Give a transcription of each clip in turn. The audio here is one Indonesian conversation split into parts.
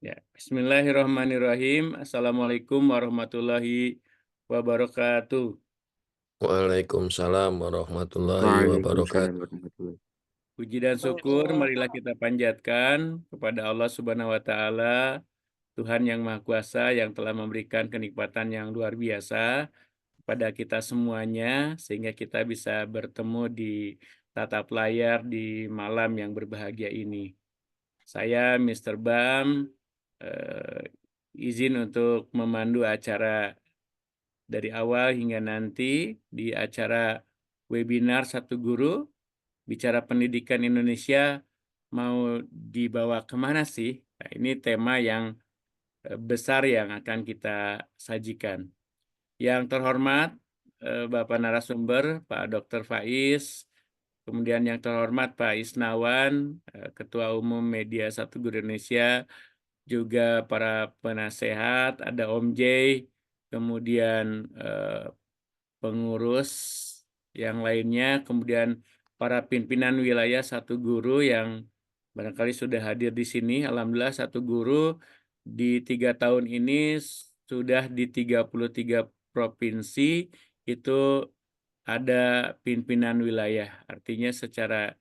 Ya, bismillahirrahmanirrahim. Assalamualaikum warahmatullahi wabarakatuh. Waalaikumsalam warahmatullahi Waalaikumsalam wabarakatuh. warahmatullahi. Puji dan syukur marilah kita panjatkan kepada Allah Subhanahu wa taala, Tuhan yang Maha Kuasa yang telah memberikan kenikmatan yang luar biasa kepada kita semuanya sehingga kita bisa bertemu di tatap layar di malam yang berbahagia ini. Saya Mr. Bam izin untuk memandu acara dari awal hingga nanti di acara webinar Satu Guru, bicara pendidikan Indonesia mau dibawa kemana sih? Nah, ini tema yang besar yang akan kita sajikan. Yang terhormat Bapak narasumber, Pak Dr. Faiz, kemudian yang terhormat Pak Isnawan, Ketua Umum Media Satu Guru Indonesia, juga para penasehat, ada Om J, kemudian pengurus yang lainnya, kemudian para pimpinan wilayah Satu Guru yang barangkali sudah hadir di sini. Alhamdulillah Satu Guru di 3 tahun ini sudah di 33 provinsi itu ada pimpinan wilayah. Artinya secara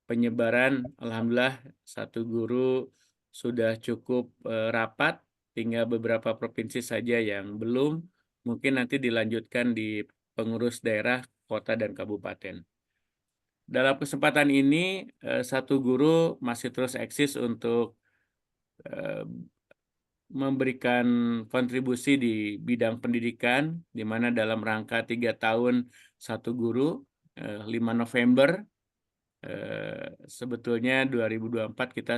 penyebaran, alhamdulillah Satu Guru sudah cukup rapat, tinggal beberapa provinsi saja yang belum. Mungkin nanti dilanjutkan di pengurus daerah, kota, dan kabupaten. Dalam kesempatan ini, Satu Guru masih terus eksis untuk memberikan kontribusi di bidang pendidikan, di mana dalam rangka 3 tahun Satu Guru, 5 November, sebetulnya 2024 kita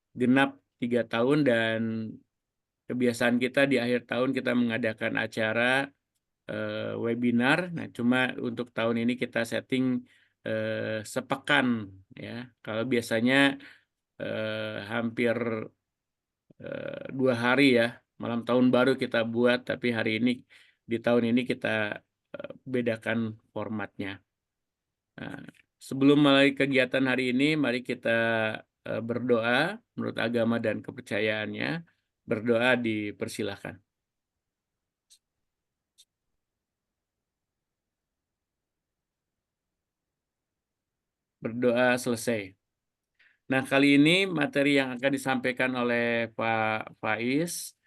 genap 3 tahun dan kebiasaan kita di akhir tahun kita mengadakan acara webinar. Nah, cuma untuk tahun ini kita setting sepekan ya. Kalau biasanya hampir 2 hari ya, malam tahun baru kita buat, tapi hari ini di tahun ini kita bedakan formatnya. Nah, sebelum mulai kegiatan hari ini, mari kita berdoa menurut agama dan kepercayaannya. Berdoa dipersilahkan. Berdoa selesai. Nah, kali ini materi yang akan disampaikan oleh Pak Faiz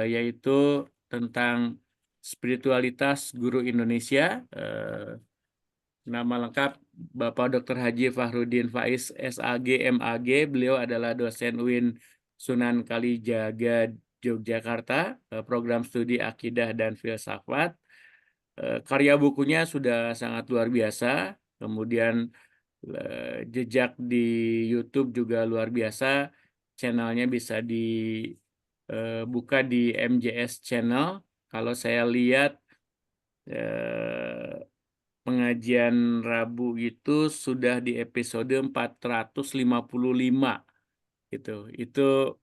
yaitu tentang spiritualitas guru Indonesia. Nama lengkap Bapak Dr. Haji Fahrudin Faiz, SAG, MAG. Beliau adalah dosen UIN Sunan Kalijaga, Yogyakarta, program studi Akidah dan Filsafat. Karya bukunya sudah sangat luar biasa, kemudian jejak di YouTube juga luar biasa. Channelnya bisa dibuka di MJS Channel. Kalau saya lihat pengajian Rabu itu sudah di episode 455 gitu. Itu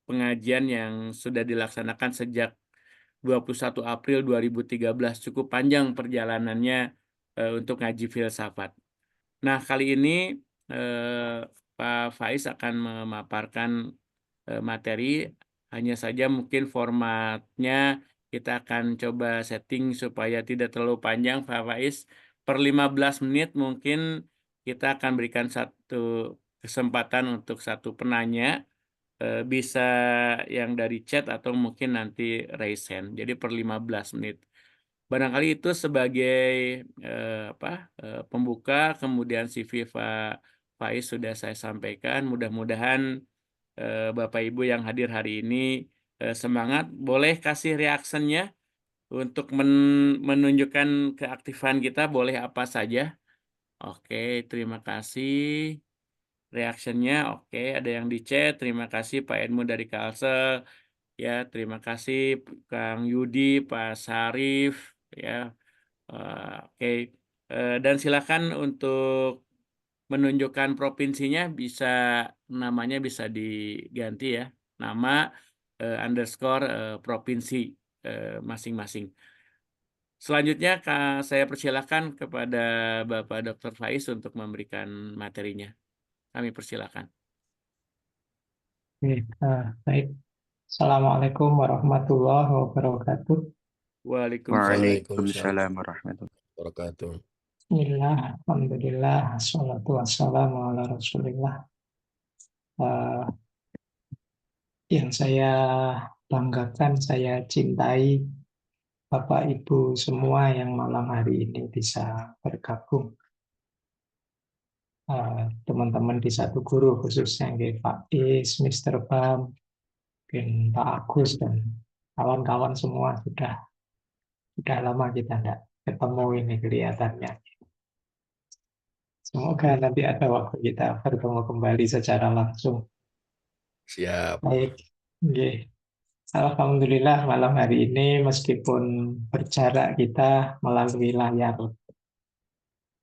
pengajian yang sudah dilaksanakan sejak 21 April 2013. Cukup panjang perjalanannya untuk ngaji filsafat. Nah, kali ini Pak Faiz akan memaparkan materi, hanya saja mungkin formatnya kita akan coba setting supaya tidak terlalu panjang, Pak Faiz. Per 15 menit mungkin kita akan berikan satu kesempatan untuk satu penanya, bisa yang dari chat atau mungkin nanti raise hand. Jadi per 15 menit. Barangkali itu sebagai pembuka, kemudian CV Pak Faiz sudah saya sampaikan. Mudah-mudahan Bapak Ibu yang hadir hari ini semangat. Boleh kasih reaksinya untuk menunjukkan keaktifan kita, boleh apa saja. Oke, terima kasih. Reaksinya oke, ada yang di chat. Terima kasih Pak Edmund dari Kalsel. Ya, terima kasih Kang Yudi, Pak Sarif, ya. Oke, dan silakan untuk menunjukkan provinsinya, bisa namanya bisa diganti ya, nama underscore provinsi masing-masing. Selanjutnya saya persilakan kepada Bapak Dr. Faiz untuk memberikan materinya. Kami persilakan. Oke, baik. Assalamualaikum warahmatullahi wabarakatuh. Waalaikumsalam. Waalaikumsalam Waalaikumsalam warahmatullahi wabarakatuh. Bismillah, Alhamdulillah, assalatu wassalamu ala Rasulillah. Eh, yang saya banggakan, saya cintai Bapak Ibu semua yang malam hari ini bisa bergabung. Teman-teman di satu guru khususnya Pak Is, Mr. Bam, mungkin Pak Agus dan kawan-kawan semua sudah lama kita tidak ketemu ini kelihatannya. Semoga nanti ada waktu kita bertemu kembali secara langsung. Siap. Baik, nggih. Alhamdulillah malam hari ini meskipun berjarak kita melalui layar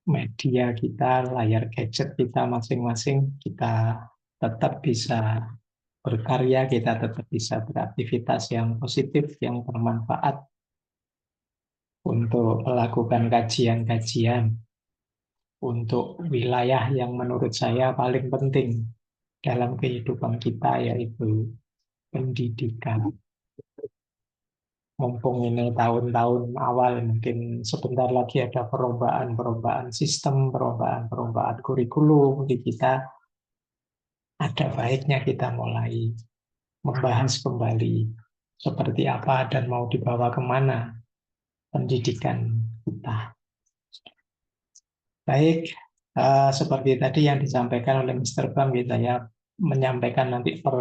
media kita, layar gadget kita masing-masing, kita tetap bisa berkarya, kita tetap bisa beraktivitas yang positif, yang bermanfaat untuk melakukan kajian-kajian untuk wilayah yang menurut saya paling penting dalam kehidupan kita, yaitu pendidikan. Mumpung ini tahun-tahun awal, mungkin sebentar lagi ada perubahan-perubahan sistem, perubahan-perubahan kurikulum di kita. Ada baiknya kita mulai membahas kembali seperti apa dan mau dibawa kemana pendidikan kita. Baik, seperti tadi yang disampaikan oleh Mr. Bam, saya menyampaikan nanti per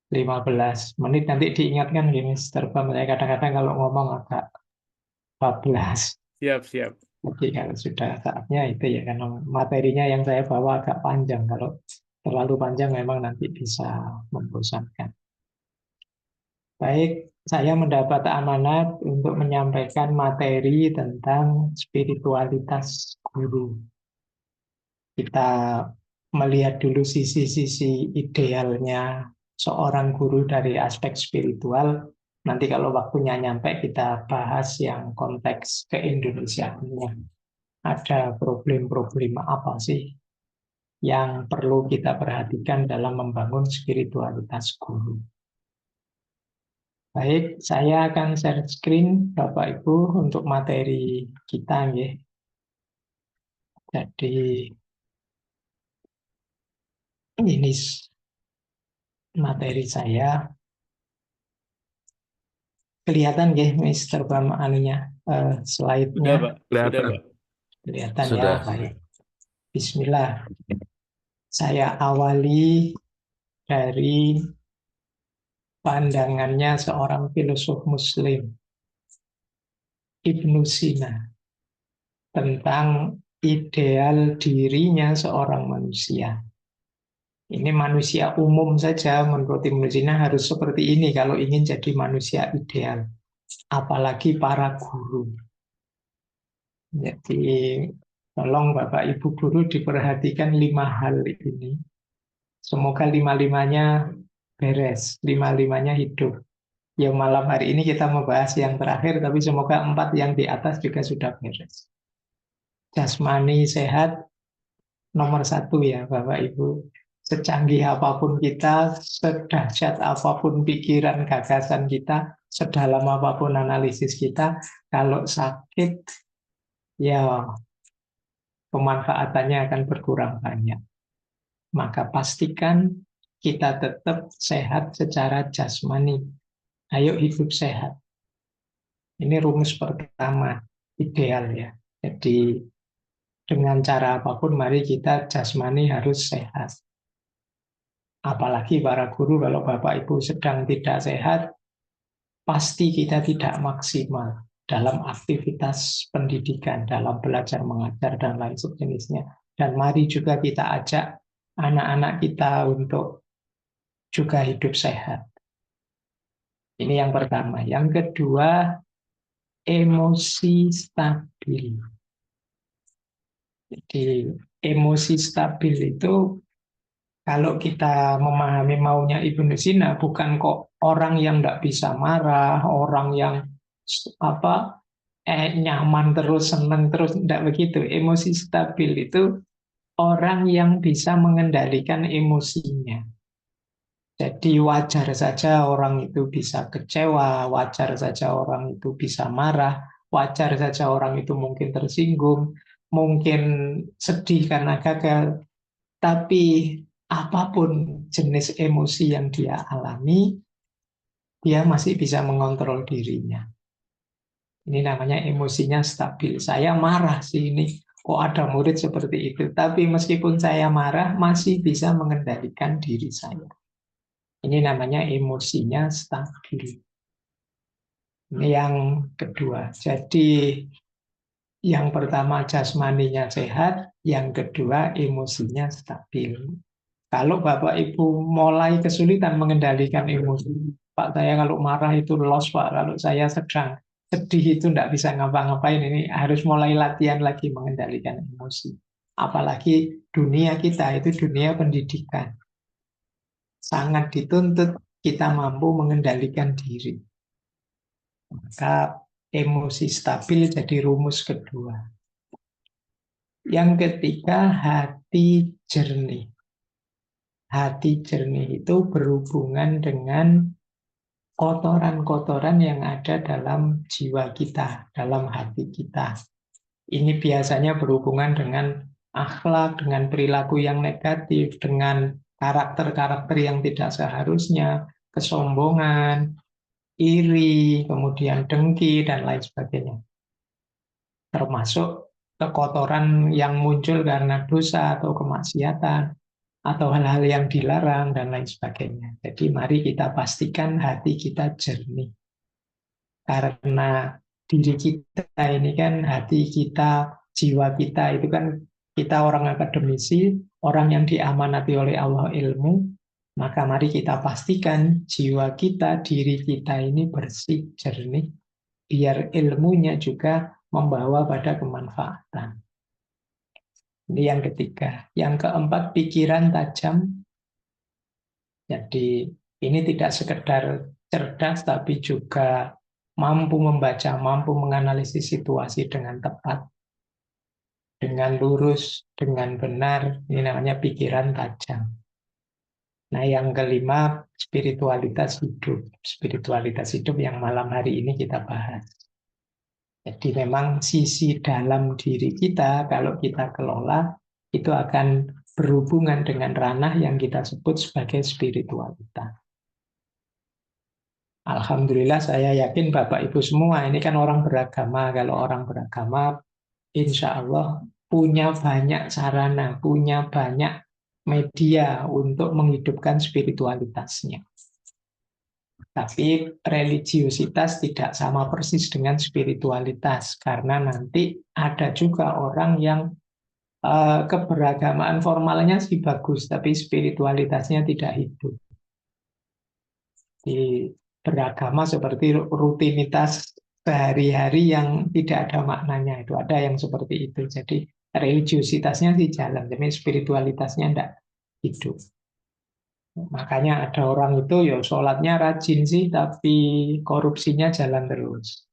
15 menit. Nanti diingatkan gini, Mr. Bam, saya kadang-kadang kalau ngomong agak bablas. Siap. Jadi kalau sudah saatnya itu ya, karena materinya yang saya bawa agak panjang. Kalau terlalu panjang memang nanti bisa membosankan. Baik, saya mendapat amanat untuk menyampaikan materi tentang spiritualitas guru. Kita melihat dulu sisi-sisi idealnya seorang guru dari aspek spiritual. Nanti kalau waktunya nyampe kita bahas yang konteks keindonesiaannya. Ada problem-problem apa sih yang perlu kita perhatikan dalam membangun spiritualitas guru. Baik, saya akan share screen Bapak Ibu untuk materi kita ya. Jadi ini materi saya. Kelihatan ya, Mister Bam anunya, Sudah, slide-nya. Pak. wabarakatuh. Sudah, Pak. Kelihatan ya, Sudah. baik. Bismillah. Saya awali dari pandangannya seorang filosof Muslim, Ibnu Sina, tentang ideal dirinya seorang manusia. Ini manusia umum saja menurut Ibnu Sina harus seperti ini kalau ingin jadi manusia ideal. Apalagi para guru. Jadi tolong Bapak Ibu guru diperhatikan 5 hal ini. Semoga 5-limanya beres, 5-limanya hidup. Yang malam hari ini kita membahas yang terakhir, tapi semoga 4 yang di atas juga sudah beres. Jasmani sehat, nomor 1 ya Bapak Ibu. Secanggih apapun kita, sedahsyat apapun pikiran gagasan kita, sedalam apapun analisis kita, kalau sakit, ya pemanfaatannya akan berkurang banyak. Maka pastikan kita tetap sehat secara jasmani. Ayo hidup sehat. Ini rumus pertama, ideal ya. Jadi dengan cara apapun mari kita jasmani harus sehat. Apalagi para guru kalau Bapak Ibu sedang tidak sehat, pasti kita tidak maksimal dalam aktivitas pendidikan, dalam belajar mengajar dan lain sejenisnya. Dan mari juga kita ajak anak-anak kita untuk juga hidup sehat. Ini yang pertama. Yang kedua, emosi stabil. Jadi emosi stabil itu kalau kita memahami maunya Ibnu Sina, bukan kok orang yang tidak bisa marah, orang yang apa nyaman terus, senang terus, tidak begitu. Emosi stabil itu orang yang bisa mengendalikan emosinya. Jadi wajar saja orang itu bisa kecewa, wajar saja orang itu bisa marah, wajar saja orang itu mungkin tersinggung, mungkin sedih karena gagal. Tapi apapun jenis emosi yang dia alami, dia masih bisa mengontrol dirinya. Ini namanya emosinya stabil. Saya marah sih ini. Kok ada murid seperti itu. Tapi meskipun saya marah, masih bisa mengendalikan diri saya. Ini namanya emosinya stabil. Ini yang kedua. Jadi yang pertama jasmaninya sehat, yang kedua emosinya stabil. Kalau Bapak Ibu mulai kesulitan mengendalikan emosi, Pak saya kalau marah itu lost Pak, kalau saya sedang sedih itu tidak bisa ngapa-ngapain, ini harus mulai latihan lagi mengendalikan emosi. Apalagi dunia kita itu dunia pendidikan. Sangat dituntut kita mampu mengendalikan diri. Maka emosi stabil jadi rumus kedua. Yang ketiga, hati jernih. Hati jernih itu berhubungan dengan kotoran-kotoran yang ada dalam jiwa kita, dalam hati kita. Ini biasanya berhubungan dengan akhlak, dengan perilaku yang negatif, dengan karakter-karakter yang tidak seharusnya, kesombongan, iri, kemudian dengki, dan lain sebagainya. Termasuk kekotoran yang muncul karena dosa atau kemaksiatan, atau hal-hal yang dilarang, dan lain sebagainya. Jadi mari kita pastikan hati kita jernih. Karena diri kita ini kan, hati kita, jiwa kita, itu kan kita orang akademisi, orang yang diamanati oleh Allah ilmu, maka mari kita pastikan jiwa kita, diri kita ini bersih, jernih, biar ilmunya juga membawa pada kemanfaatan. Ini yang ketiga. Yang keempat, pikiran tajam. Jadi ini tidak sekedar cerdas, tapi juga mampu membaca, mampu menganalisis situasi dengan tepat, dengan lurus, dengan benar. Ini namanya pikiran tajam. Nah, yang kelima, spiritualitas hidup. Spiritualitas hidup yang malam hari ini kita bahas. Jadi memang sisi dalam diri kita, kalau kita kelola, itu akan berhubungan dengan ranah yang kita sebut sebagai spiritualitas. Alhamdulillah saya yakin Bapak Ibu semua ini kan orang beragama. Kalau orang beragama, insya Allah punya banyak sarana, punya banyak media untuk menghidupkan spiritualitasnya. Tapi religiusitas tidak sama persis dengan spiritualitas, karena nanti ada juga orang yang keberagamaan formalnya sih bagus, tapi spiritualitasnya tidak hidup. Di beragama seperti rutinitas sehari-hari yang tidak ada maknanya, itu ada yang seperti itu. Jadi religiusitasnya sih jalan, tapi spiritualitasnya tidak hidup. Makanya ada orang itu ya sholatnya rajin sih, tapi korupsinya jalan terus.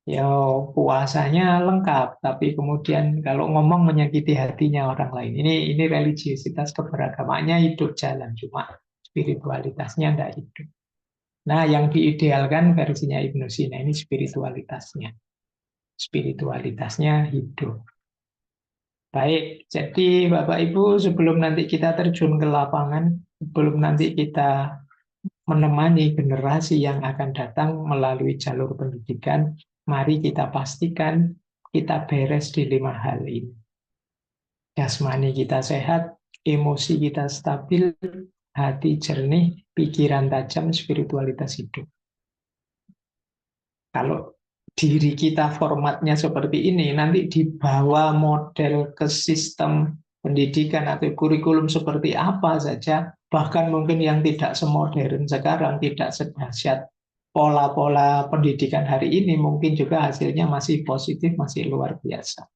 Ya puasanya lengkap, tapi kemudian kalau ngomong menyakiti hatinya orang lain. Ini religiusitas keberagamaannya hidup jalan, cuma spiritualitasnya tidak hidup. Nah, yang diidealkan versinya Ibnu Sina ini spiritualitasnya. Spiritualitasnya hidup. Baik, jadi Bapak Ibu sebelum nanti kita terjun ke lapangan, sebelum nanti kita menemani generasi yang akan datang melalui jalur pendidikan, mari kita pastikan kita beres di 5 hal ini. Jasmani kita sehat, emosi kita stabil, hati jernih, pikiran tajam, spiritualitas hidup. Kalau diri kita formatnya seperti ini, nanti dibawa model ke sistem pendidikan atau kurikulum seperti apa saja, bahkan mungkin yang tidak semodern sekarang, tidak sedahsyat pola-pola pendidikan hari ini, mungkin juga hasilnya masih positif, masih luar biasa.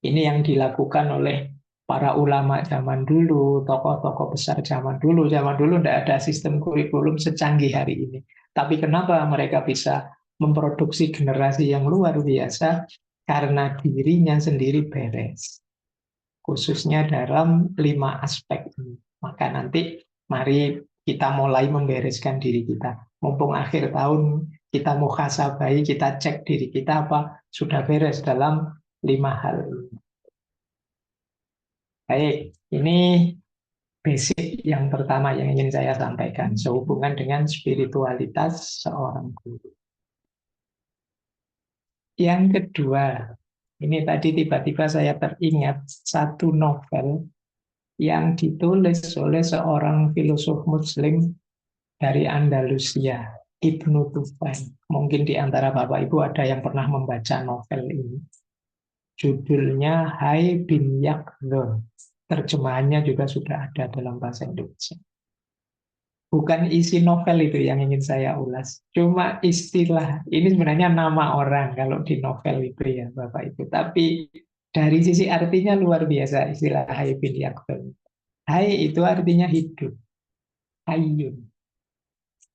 Ini yang dilakukan oleh para ulama zaman dulu, tokoh-tokoh besar zaman dulu. Zaman dulu tidak ada sistem kurikulum secanggih hari ini. Tapi kenapa mereka bisa memproduksi generasi yang luar biasa? Karena dirinya sendiri beres. Khususnya dalam 5 aspek ini. Maka nanti mari kita mulai membereskan diri kita. Mumpung akhir tahun kita muhasabai, kita cek diri kita apa sudah beres dalam 5 hal ini. Baik, ini basic yang pertama yang ingin saya sampaikan sehubungan dengan spiritualitas seorang guru. Yang kedua, ini tadi tiba-tiba saya teringat satu novel yang ditulis oleh seorang filosof Muslim dari Andalusia, Ibnu Tufan. Mungkin di antara Bapak Ibu ada yang pernah membaca novel ini. Judulnya Hai bin Yaqdhan. Terjemahannya juga sudah ada dalam bahasa Indonesia. Bukan isi novel itu yang ingin saya ulas. Cuma istilah, ini sebenarnya nama orang kalau di novel itu ya Bapak Ibu. Tapi dari sisi artinya luar biasa istilah Hai bin Yaqdhan. Hai itu artinya hidup. Hayyun.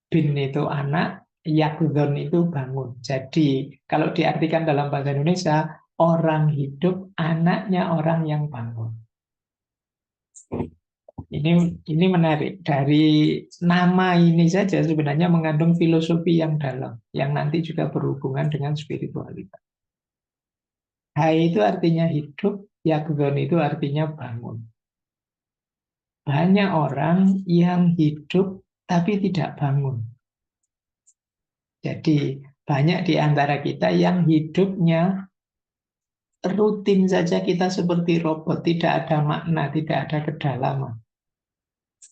Bin itu anak, Yaqdhan itu bangun. Jadi kalau diartikan dalam bahasa Indonesia, orang hidup, anaknya orang yang bangun. Ini menarik. Dari nama ini saja sebenarnya mengandung filosofi yang dalam, yang nanti juga berhubungan dengan spiritualitas. Hai itu artinya hidup, Yaqdhan itu artinya bangun. Banyak orang yang hidup tapi tidak bangun. Jadi banyak di antara kita yang hidupnya rutin saja, kita seperti robot, tidak ada makna, tidak ada kedalaman.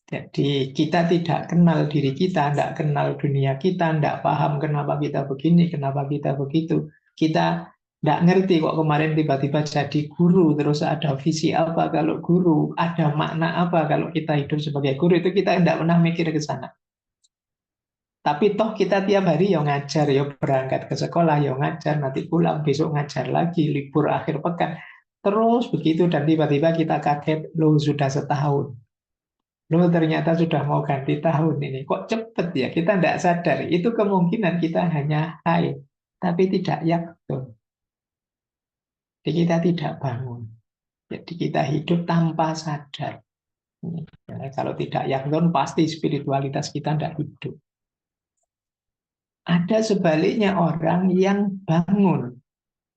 Jadi kita tidak kenal diri kita, tidak kenal dunia kita, tidak paham kenapa kita begini, kenapa kita begitu. Kita tidak ngerti kok kemarin tiba-tiba jadi guru, terus ada visi apa kalau guru, ada makna apa kalau kita hidup sebagai guru, itu kita tidak pernah mikir ke sana. Tapi toh kita tiap hari ya ngajar, ya berangkat ke sekolah, ya ngajar, nanti pulang, besok ngajar lagi, libur akhir pekan. Terus begitu dan tiba-tiba kita kaget, loh sudah setahun. Loh ternyata sudah mau ganti tahun ini. Kok cepet ya? Kita tidak sadar. Itu kemungkinan kita hanya hai, tapi tidak yakdun. Jadi kita tidak bangun. Jadi kita hidup tanpa sadar. Kalau tidak yakdun, pasti spiritualitas kita tidak hidup. Ada sebaliknya orang yang bangun,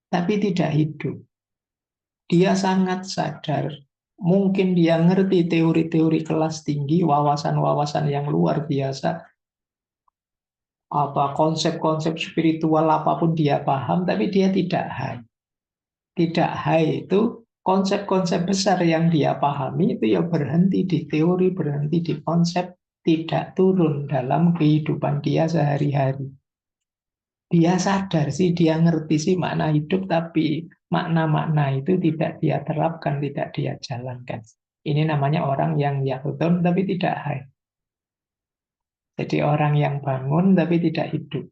tapi tidak hidup. Dia sangat sadar. Mungkin dia ngerti teori-teori kelas tinggi, wawasan-wawasan yang luar biasa, apa konsep-konsep spiritual apapun dia paham, tapi dia tidak high. Tidak high itu konsep-konsep besar yang dia pahami itu ya berhenti di teori, berhenti di konsep, tidak turun dalam kehidupan dia sehari-hari. Dia sadar sih, dia ngerti sih makna hidup, tapi makna-makna itu tidak dia terapkan, tidak dia jalankan. Ini namanya orang yang yaqdhan tapi tidak high. Jadi orang yang bangun tapi tidak hidup.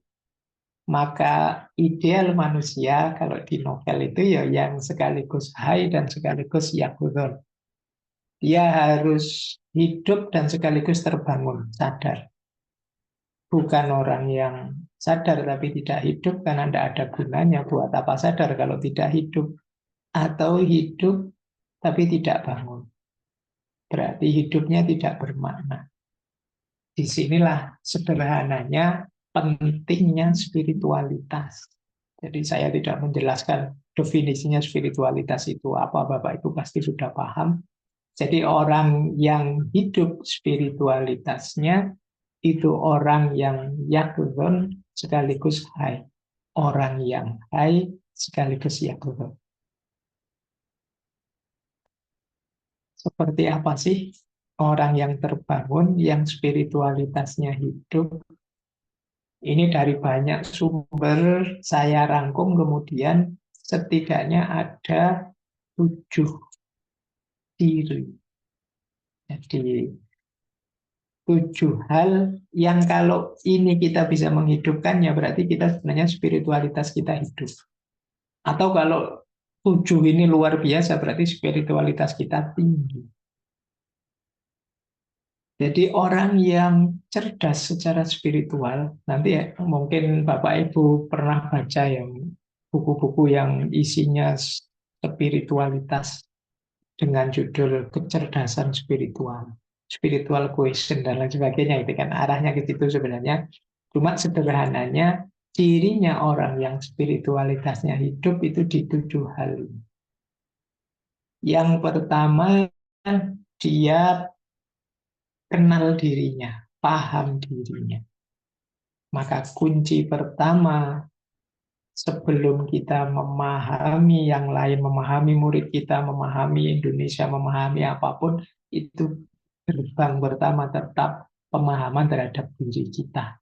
Maka ideal manusia kalau di novel itu ya yang sekaligus high dan sekaligus yaqdhan. Dia harus hidup dan sekaligus terbangun, sadar. Bukan orang yang sadar tapi tidak hidup karena tidak ada gunanya. Buat apa sadar kalau tidak hidup? Atau hidup tapi tidak bangun. Berarti hidupnya tidak bermakna. Disinilah sederhananya pentingnya spiritualitas. Jadi saya tidak menjelaskan definisinya spiritualitas itu apa, Bapak Ibu pasti sudah paham. Jadi orang yang hidup spiritualitasnya itu orang yang yaqdhan sekaligus high. Orang yang high sekaligus yaqdhan. Seperti apa sih orang yang terbangun, yang spiritualitasnya hidup? Ini dari banyak sumber saya rangkum, kemudian setidaknya ada 7 ciri. Jadi 7 hal yang kalau ini kita bisa menghidupkannya berarti kita sebenarnya spiritualitas kita hidup. Atau kalau 7 ini luar biasa berarti spiritualitas kita tinggi. Jadi orang yang cerdas secara spiritual, nanti ya mungkin Bapak Ibu pernah baca yang buku-buku yang isinya spiritualitas dengan judul kecerdasan spiritual. spiritual question dan lain sebagainya. Itu kan arahnya ke situ sebenarnya. Cuma sederhananya cirinya orang yang spiritualitasnya hidup itu di 7 hal. Yang pertama, dia kenal dirinya, paham dirinya. Maka kunci pertama sebelum kita memahami yang lain, memahami murid kita, memahami Indonesia, memahami apapun, itu gerbang pertama tetap pemahaman terhadap diri kita.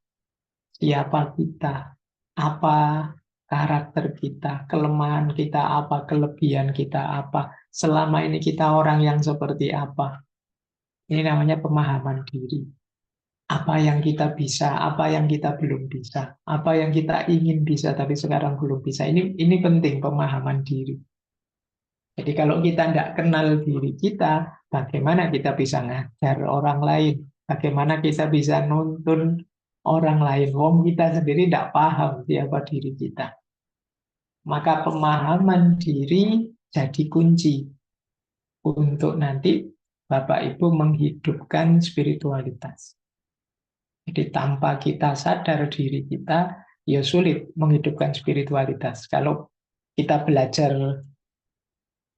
Siapa kita, apa karakter kita, kelemahan kita apa, kelebihan kita apa, selama ini kita orang yang seperti apa. Ini namanya pemahaman diri. Apa yang kita bisa, apa yang kita belum bisa, apa yang kita ingin bisa tapi sekarang belum bisa. Ini penting pemahaman diri. Jadi kalau kita tidak kenal diri kita, bagaimana kita bisa ngajar orang lain? Bagaimana kita bisa nuntun orang lain? Wong kita sendiri tidak paham siapa diri kita. Maka pemahaman diri jadi kunci untuk nanti Bapak Ibu menghidupkan spiritualitas. Jadi tanpa kita sadar diri kita, ya sulit menghidupkan spiritualitas. Kalau kita belajar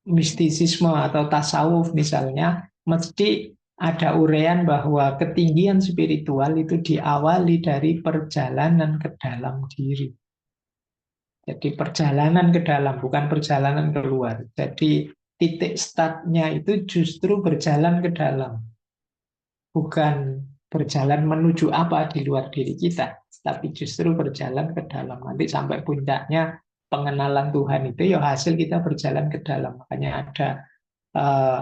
mistisisme atau tasawuf misalnya, mesti ada uraian bahwa ketinggian spiritual itu diawali dari perjalanan ke dalam diri. Jadi perjalanan ke dalam, bukan perjalanan keluar. Jadi titik startnya itu justru berjalan ke dalam. Bukan berjalan menuju apa di luar diri kita, tapi justru berjalan ke dalam. Nanti sampai puncaknya pengenalan Tuhan itu ya hasil kita berjalan ke dalam. Makanya ada eh,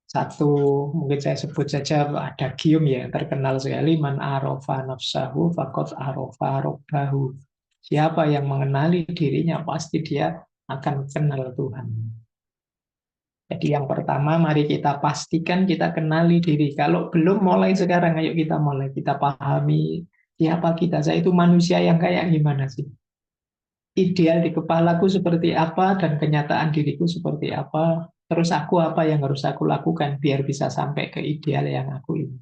satu, mungkin saya sebut saja, ada gium ya yang terkenal sekali, man arofa nafsahu fakot arofa robbahu. Siapa yang mengenali dirinya pasti dia akan kenal Tuhan. Jadi yang pertama, mari kita pastikan kita kenali diri. Kalau belum, mulai sekarang, ayo kita mulai. Kita pahami siapa kita. Saya itu manusia yang kayak gimana sih? Ideal di kepalaku seperti apa dan kenyataan diriku seperti apa. Terus aku apa yang harus aku lakukan biar bisa sampai ke ideal yang aku ingin.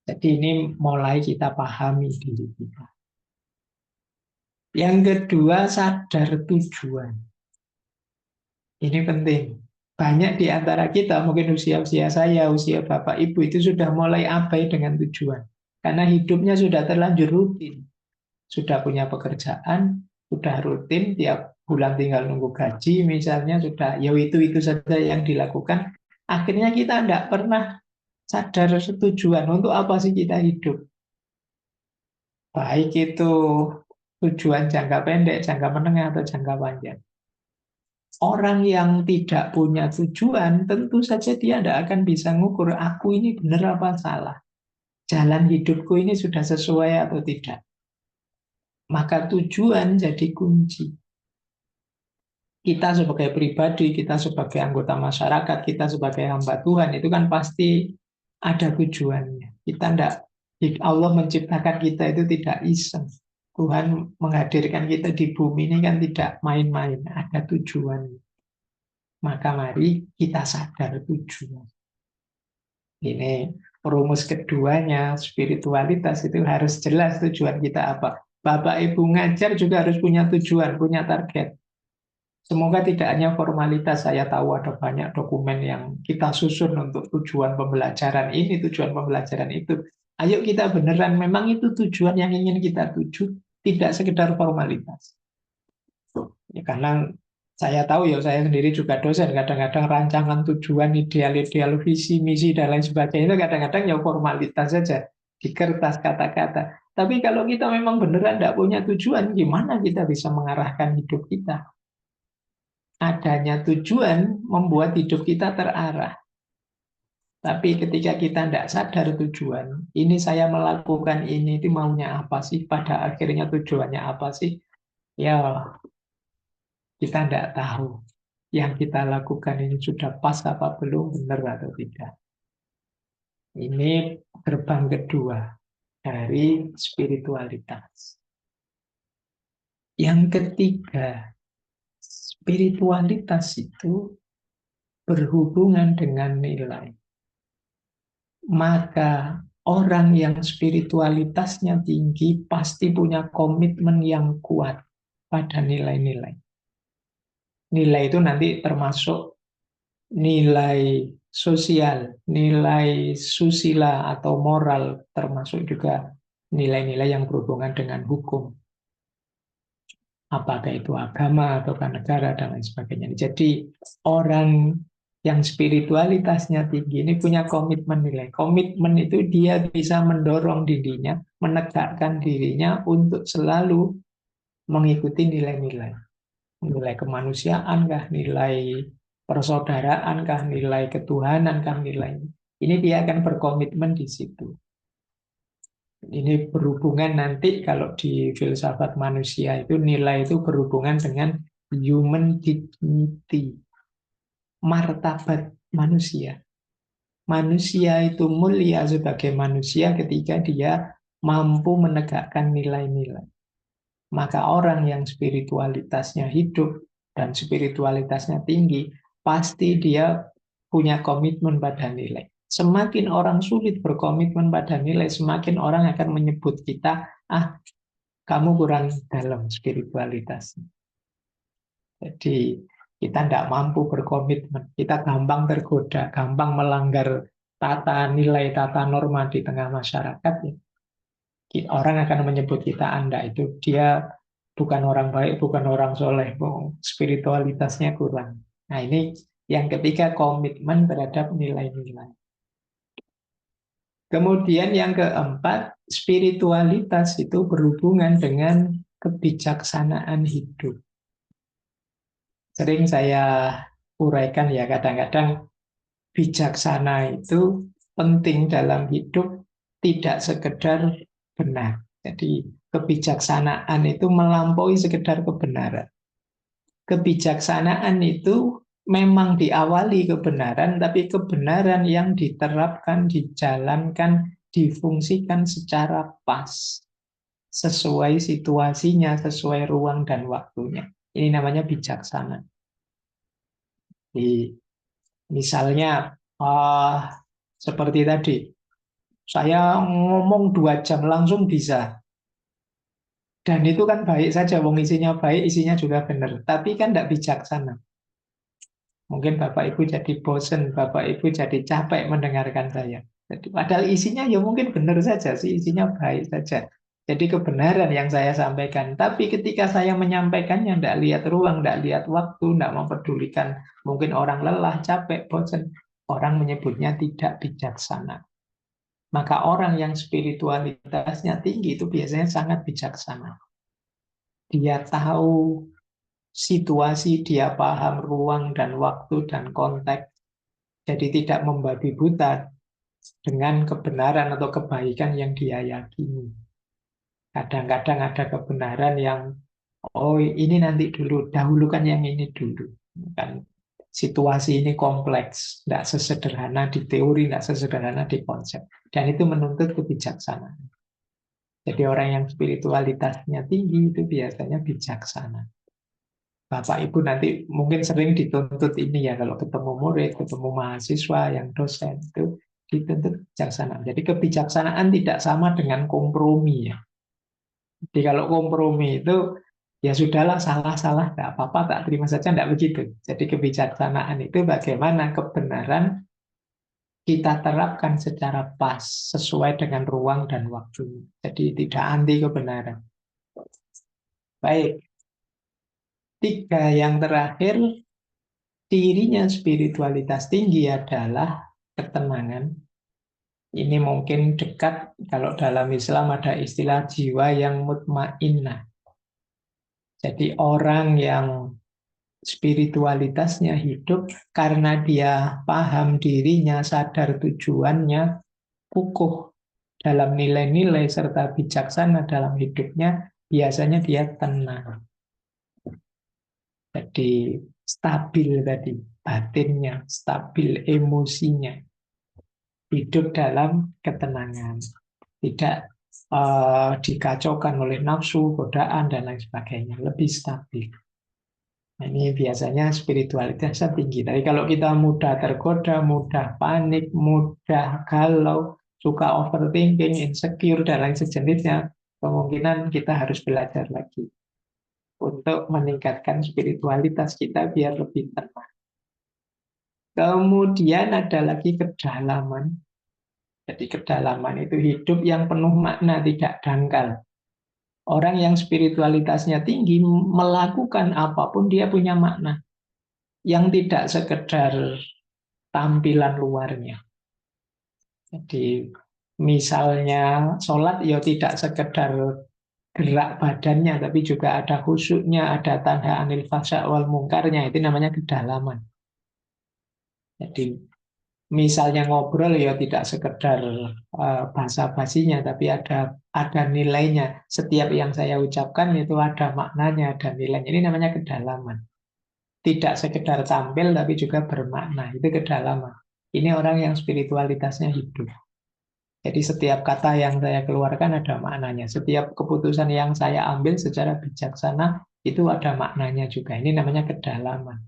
Jadi ini mulai kita pahami diri kita. Yang kedua, sadar tujuan. Ini penting. Banyak di antara kita, mungkin usia-usia saya, usia Bapak Ibu, itu sudah mulai abai dengan tujuan. Karena hidupnya sudah terlanjur rutin. Sudah punya pekerjaan, sudah rutin, tiap bulan tinggal nunggu gaji, misalnya sudah, ya itu saja yang dilakukan. Akhirnya kita tidak pernah sadar tujuan, untuk apa sih kita hidup. Baik itu tujuan jangka pendek, jangka menengah, atau jangka panjang. Orang yang tidak punya tujuan, tentu saja dia tidak akan bisa ngukur, aku ini benar apa salah. Jalan hidupku ini sudah sesuai atau tidak. Maka tujuan jadi kunci. Kita sebagai pribadi, kita sebagai anggota masyarakat, kita sebagai hamba Tuhan, itu kan pasti ada tujuannya. Kita tidak, Allah menciptakan kita itu tidak iseng. Tuhan menghadirkan kita di bumi ini kan tidak main-main, ada tujuan. Maka mari kita sadar tujuan. Ini rumus keduanya, spiritualitas itu harus jelas tujuan kita apa. Bapak Ibu ngajar juga harus punya tujuan, punya target. Semoga tidak hanya formalitas, saya tahu ada banyak dokumen yang kita susun untuk tujuan pembelajaran ini, tujuan pembelajaran itu. Ayo kita beneran, memang itu tujuan yang ingin kita tuju, tidak sekedar formalitas. Ya, karena saya tahu ya, saya sendiri juga dosen, kadang-kadang rancangan tujuan, ideal-ideal, visi, misi, dan lain sebagainya, itu kadang-kadang ya formalitas saja, di kertas kata-kata. Tapi kalau kita memang beneran tidak punya tujuan, gimana kita bisa mengarahkan hidup kita? Adanya tujuan membuat hidup kita terarah. Tapi ketika kita tidak sadar tujuan, ini saya melakukan ini, itu maunya apa sih? Pada akhirnya tujuannya apa sih? Ya, kita tidak tahu. Yang kita lakukan ini sudah pas apa belum, benar atau tidak. Ini gerbang kedua dari spiritualitas. Yang ketiga, spiritualitas itu berhubungan dengan nilai. maka orang yang spiritualitasnya tinggi pasti punya komitmen yang kuat pada nilai-nilai. Nilai itu nanti termasuk nilai sosial, nilai susila atau moral, termasuk juga nilai-nilai yang berhubungan dengan hukum. Apakah itu agama ataukah negara dan lain sebagainya. Jadi orang yang spiritualitasnya tinggi ini punya komitmen nilai. Komitmen itu dia bisa mendorong dirinya, menegakkan dirinya untuk selalu mengikuti nilai-nilai. Nilai kemanusiaan kah, nilai persaudaraan kah, nilai ketuhanan kah, nilai. Ini dia akan berkomitmen di situ. Ini berhubungan nanti kalau di filsafat manusia itu nilai itu berhubungan dengan human dignity, martabat manusia. Manusia itu mulia sebagai manusia ketika dia mampu menegakkan nilai-nilai. Maka orang yang spiritualitasnya hidup dan spiritualitasnya tinggi, pasti dia punya komitmen pada nilai. Semakin orang sulit berkomitmen pada nilai, semakin orang akan menyebut kita, kamu kurang dalam spiritualitasnya. Jadi kita tidak mampu berkomitmen, kita gampang tergoda, gampang melanggar tata nilai, tata norma di tengah masyarakat. Orang akan menyebut kita Anda itu dia bukan orang baik, bukan orang soleh, spiritualitasnya kurang. Nah ini yang ketiga, komitmen terhadap nilai-nilai. Kemudian yang keempat, spiritualitas itu berhubungan dengan kebijaksanaan hidup. Sering saya uraikan ya, kadang-kadang bijaksana itu penting dalam hidup, tidak sekedar benar. Jadi kebijaksanaan itu melampaui sekedar kebenaran. Kebijaksanaan itu memang diawali kebenaran, tapi kebenaran yang diterapkan, dijalankan, difungsikan secara pas, sesuai situasinya, sesuai ruang dan waktunya. Ini namanya bijaksana. Misalnya, seperti tadi, saya ngomong 2 jam langsung bisa. Dan itu kan baik saja, wong isinya baik, isinya juga benar. Tapi kan tidak bijaksana. Mungkin Bapak Ibu jadi bosen, Bapak Ibu jadi capek mendengarkan saya. Jadi, padahal isinya ya mungkin benar saja sih, isinya baik saja. Jadi kebenaran yang saya sampaikan. Tapi ketika saya menyampaikannya, tidak lihat ruang, tidak lihat waktu, tidak mempedulikan. Mungkin orang lelah, capek, bosen. Orang menyebutnya tidak bijaksana. Maka orang yang spiritualitasnya tinggi itu biasanya sangat bijaksana. Dia tahu situasi, dia paham ruang dan waktu dan konteks. Jadi tidak membabi buta dengan kebenaran atau kebaikan yang dia yakini. Kadang-kadang ada kebenaran yang, ini nanti dulu, dahulukan yang ini dulu. Kan situasi ini kompleks, tidak sesederhana di teori, tidak sesederhana di konsep. Dan itu menuntut kebijaksanaan. Jadi orang yang spiritualitasnya tinggi itu biasanya bijaksana. Bapak Ibu nanti mungkin sering dituntut ini ya, kalau ketemu murid, ketemu mahasiswa yang dosen itu dituntut kebijaksanaan. Jadi kebijaksanaan tidak sama dengan kompromi ya. Jadi kalau kompromi itu ya sudahlah, salah-salah, tidak apa-apa, tak terima saja, tidak begitu. Jadi kebijaksanaan itu bagaimana kebenaran kita terapkan secara pas, sesuai dengan ruang dan waktu. Jadi tidak anti kebenaran. Baik. 3 yang terakhir, cirinya spiritualitas tinggi adalah ketenangan. Ini mungkin dekat, kalau dalam Islam ada istilah jiwa yang mutmainnah. Jadi orang yang spiritualitasnya hidup karena dia paham dirinya, sadar tujuannya, kukuh dalam nilai-nilai serta bijaksana dalam hidupnya, biasanya dia tenang. Jadi stabil tadi, batinnya, stabil emosinya. Hidup dalam ketenangan. Tidak dikacaukan oleh nafsu, godaan, dan lain sebagainya. Lebih stabil. Nah, ini biasanya spiritualitasnya tinggi. Tapi kalau kita mudah tergoda, mudah panik, mudah galau, suka overthinking, insecure, dan lain sejenisnya, kemungkinan kita harus belajar lagi untuk meningkatkan spiritualitas kita biar lebih tenang. Kemudian ada lagi kedalaman. Jadi kedalaman itu hidup yang penuh makna, tidak dangkal. Orang yang spiritualitasnya tinggi melakukan apapun dia punya makna yang tidak sekedar tampilan luarnya. Jadi misalnya sholat ya tidak sekedar gerak badannya, tapi juga ada khusyuknya, ada tanda anil fasya wal mungkarnya, itu namanya kedalaman. Jadi misalnya ngobrol ya tidak sekedar basa-basinya, tapi ada nilainya. Setiap yang saya ucapkan itu ada maknanya, ada nilainya. Ini namanya kedalaman. Tidak sekedar tampil, tapi juga bermakna. Itu kedalaman. Ini orang yang spiritualitasnya hidup. Jadi setiap kata yang saya keluarkan ada maknanya. Setiap keputusan yang saya ambil secara bijaksana itu ada maknanya juga. Ini namanya kedalaman.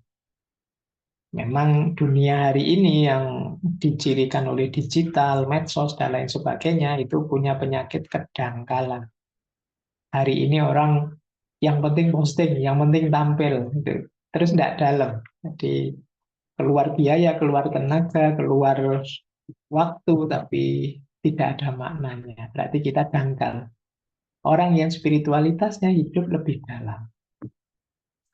Memang dunia hari ini yang dicirikan oleh digital, medsos, dan lain sebagainya itu punya penyakit kedangkalan. Hari ini orang yang penting posting, yang penting tampil, gitu. Terus tidak dalam. Jadi keluar biaya, keluar tenaga, keluar waktu, tapi tidak ada maknanya. Berarti kita dangkal. Orang yang spiritualitasnya hidup lebih dalam.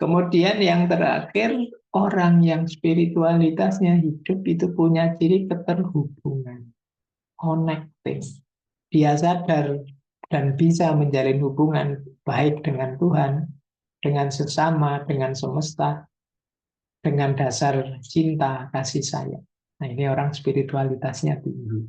Kemudian yang terakhir, orang yang spiritualitasnya hidup itu punya ciri keterhubungan, connecting. Dia sadar dan bisa menjalin hubungan baik dengan Tuhan, dengan sesama, dengan semesta, dengan dasar cinta, kasih sayang. Nah, ini orang spiritualitasnya tinggi.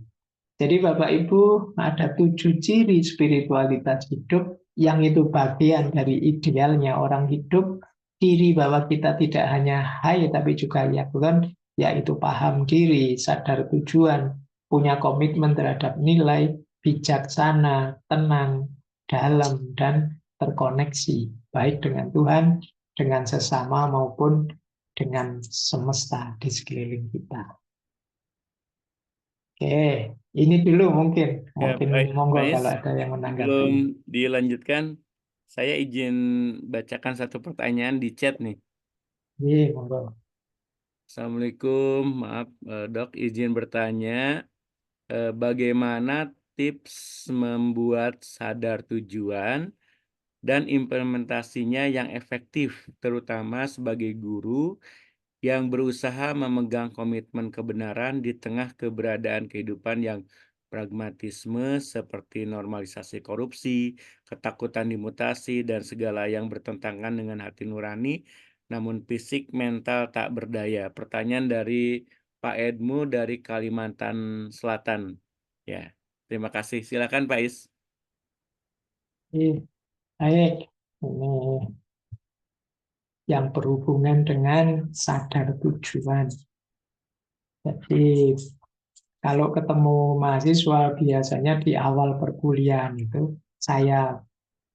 Jadi Bapak Ibu, ada 7 ciri spiritualitas hidup yang itu bagian dari idealnya orang hidup. Ciri bahwa kita tidak hanya hai tapi juga yakun, yaitu paham diri, sadar tujuan, punya komitmen terhadap nilai, bijaksana, tenang, dalam, dan terkoneksi, baik dengan Tuhan, dengan sesama maupun dengan semesta di sekeliling kita. Oke, ini dulu mungkin. Ya, Mungkin baik, monggo Faiz. kalau ada yang menanggapi. Sebelum dilanjutkan, saya izin bacakan satu pertanyaan di chat nih. Iya, monggo. Assalamualaikum, maaf Dok, izin bertanya, bagaimana tips membuat sadar tujuan dan implementasinya yang efektif, terutama sebagai guru yang berusaha memegang komitmen kebenaran di tengah keberadaan kehidupan yang pragmatisme seperti normalisasi korupsi, ketakutan dimutasi, dan segala yang bertentangan dengan hati nurani, namun fisik mental tak berdaya. Pertanyaan dari Pak Edmu dari Kalimantan Selatan. Ya, terima kasih. Silakan Pak Is. Iya, baik. Ini yang berhubungan dengan sadar tujuan. Jadi kalau ketemu mahasiswa biasanya di awal perkuliahan itu saya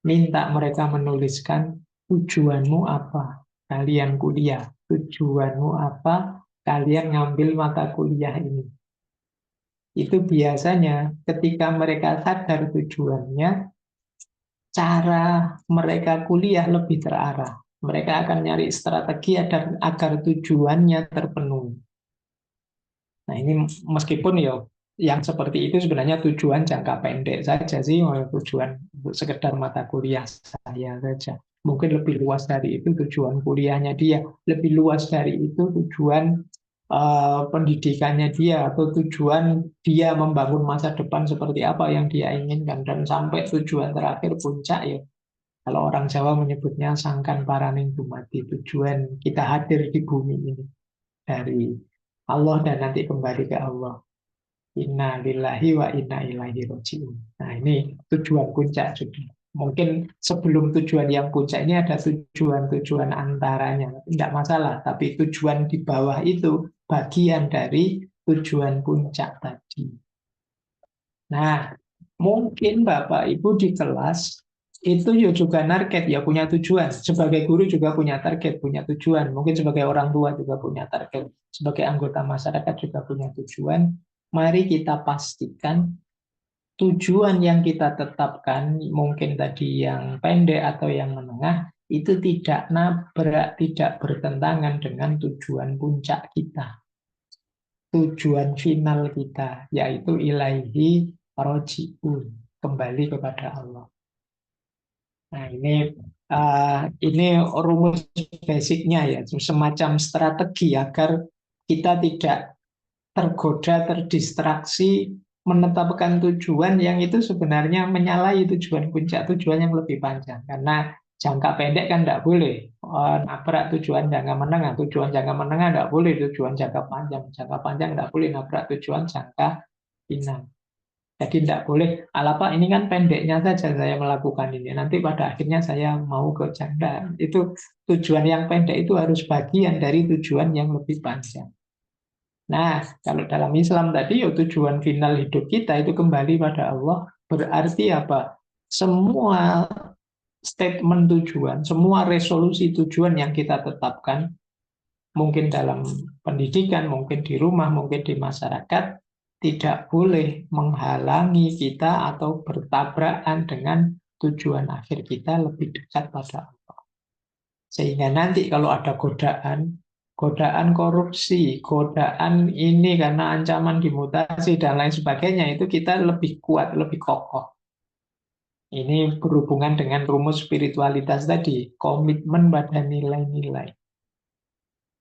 minta mereka menuliskan tujuanmu apa kalian kuliah, tujuanmu apa kalian ngambil mata kuliah ini. Itu biasanya ketika mereka sadar tujuannya, cara mereka kuliah lebih terarah. Mereka akan nyari strategi agar tujuannya terpenuhi. Nah ini meskipun ya yang seperti itu sebenarnya tujuan jangka pendek saja sih, tujuan untuk sekedar mata kuliah saya saja. Mungkin lebih luas dari itu tujuan kuliahnya dia, lebih luas dari itu tujuan pendidikannya dia, atau tujuan dia membangun masa depan seperti apa yang dia inginkan, dan sampai tujuan terakhir puncak ya. Kalau orang Jawa menyebutnya sangkan paraning dumati, tujuan kita hadir di bumi ini dari Allah dan nanti kembali ke Allah. Inna lillahi wa inna ilaihi roji'un. Nah ini tujuan puncak juga. Mungkin sebelum tujuan yang puncak ini ada tujuan-tujuan antaranya. Tidak masalah, tapi tujuan di bawah itu bagian dari tujuan puncak tadi. Nah, mungkin Bapak Ibu di kelas itu ya juga target, ya punya tujuan. Sebagai guru juga punya target, punya tujuan. Mungkin sebagai orang tua juga punya target. Sebagai anggota masyarakat juga punya tujuan. Mari kita pastikan tujuan yang kita tetapkan, mungkin tadi yang pendek atau yang menengah, itu tidak nabrak, tidak bertentangan dengan tujuan puncak kita, tujuan final kita, yaitu ilaihi roji'un, kembali kepada Allah. Nah, ini rumus basicnya ya, semacam strategi agar kita tidak tergoda, terdistraksi, menetapkan tujuan yang itu sebenarnya menyalahi tujuan puncak, tujuan yang lebih panjang. Karena jangka pendek kan tidak boleh nabrak tujuan jangka menengah, tujuan jangka menengah tidak boleh, tujuan jangka panjang tidak boleh nabrak tujuan jangka final. Jadi tidak boleh, alapa ini kan pendeknya saja saya melakukan ini. Nanti pada akhirnya saya mau ke jangka. Itu tujuan yang pendek itu harus bagian dari tujuan yang lebih panjang. Nah, kalau dalam Islam tadi ya tujuan final hidup kita itu kembali pada Allah. Berarti apa? Semua statement tujuan, semua resolusi tujuan yang kita tetapkan, mungkin dalam pendidikan, mungkin di rumah, mungkin di masyarakat, tidak boleh menghalangi kita atau bertabrakan dengan tujuan akhir kita lebih dekat pada Allah. Sehingga nanti kalau ada godaan korupsi, godaan ini karena ancaman dimutasi dan lain sebagainya, itu kita lebih kuat, lebih kokoh. Ini berhubungan dengan rumus spiritualitas tadi, komitmen pada nilai-nilai.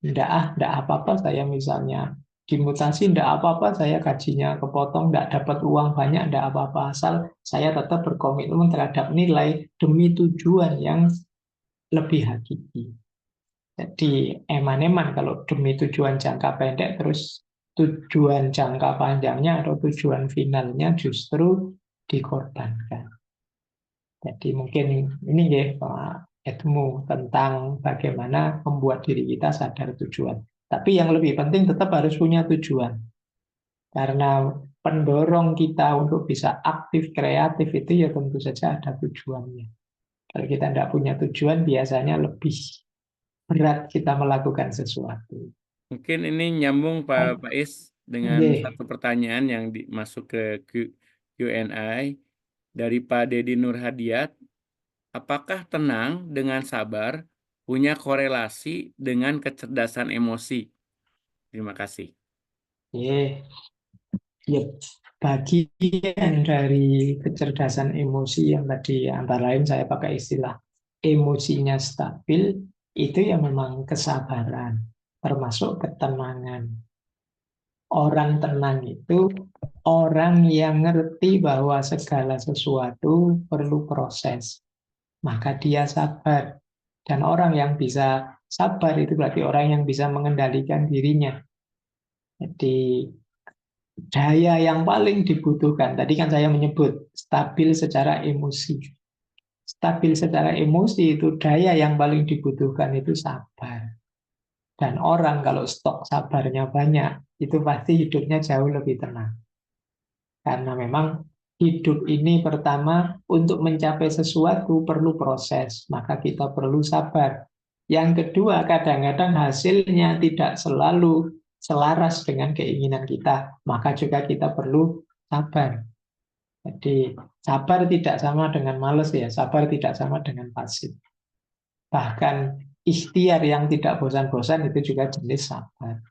Tidak apa-apa saya misalnya dimutasi, tidak apa-apa saya gajinya kepotong, tidak dapat uang banyak, tidak apa-apa, asal saya tetap berkomitmen terhadap nilai demi tujuan yang lebih hakiki. Jadi eman-eman kalau demi tujuan jangka pendek, terus tujuan jangka panjangnya atau tujuan finalnya justru dikorbankan. Jadi mungkin ini ya Pak Edmu tentang bagaimana membuat diri kita sadar tujuan. Tapi yang lebih penting tetap harus punya tujuan. Karena pendorong kita untuk bisa aktif, kreatif itu ya tentu saja ada tujuannya. Kalau kita tidak punya tujuan, biasanya lebih berat kita melakukan sesuatu. Mungkin ini nyambung Pak Faiz dengan Oke. satu pertanyaan yang masuk ke Q&A dari Pak Dedi Nurhadiat. Apakah tenang dengan sabar punya korelasi dengan kecerdasan emosi? Terima kasih. Ya, bagian dari kecerdasan emosi yang tadi antara lain saya pakai istilah emosinya stabil, itu ya memang kesabaran, termasuk ketenangan. Orang tenang itu orang yang ngerti bahwa segala sesuatu perlu proses, maka dia sabar. Dan orang yang bisa sabar itu berarti orang yang bisa mengendalikan dirinya. Jadi daya yang paling dibutuhkan, tadi kan saya menyebut stabil secara emosi. Stabil secara emosi itu daya yang paling dibutuhkan itu sabar. Dan orang kalau stok sabarnya banyak, itu pasti hidupnya jauh lebih tenang. Karena memang hidup ini pertama untuk mencapai sesuatu perlu proses, maka kita perlu sabar. Yang kedua, kadang-kadang hasilnya tidak selalu selaras dengan keinginan kita, maka juga kita perlu sabar. Jadi sabar tidak sama dengan males ya, sabar tidak sama dengan pasif. Bahkan ikhtiar yang tidak bosan-bosan itu juga jenis sabar.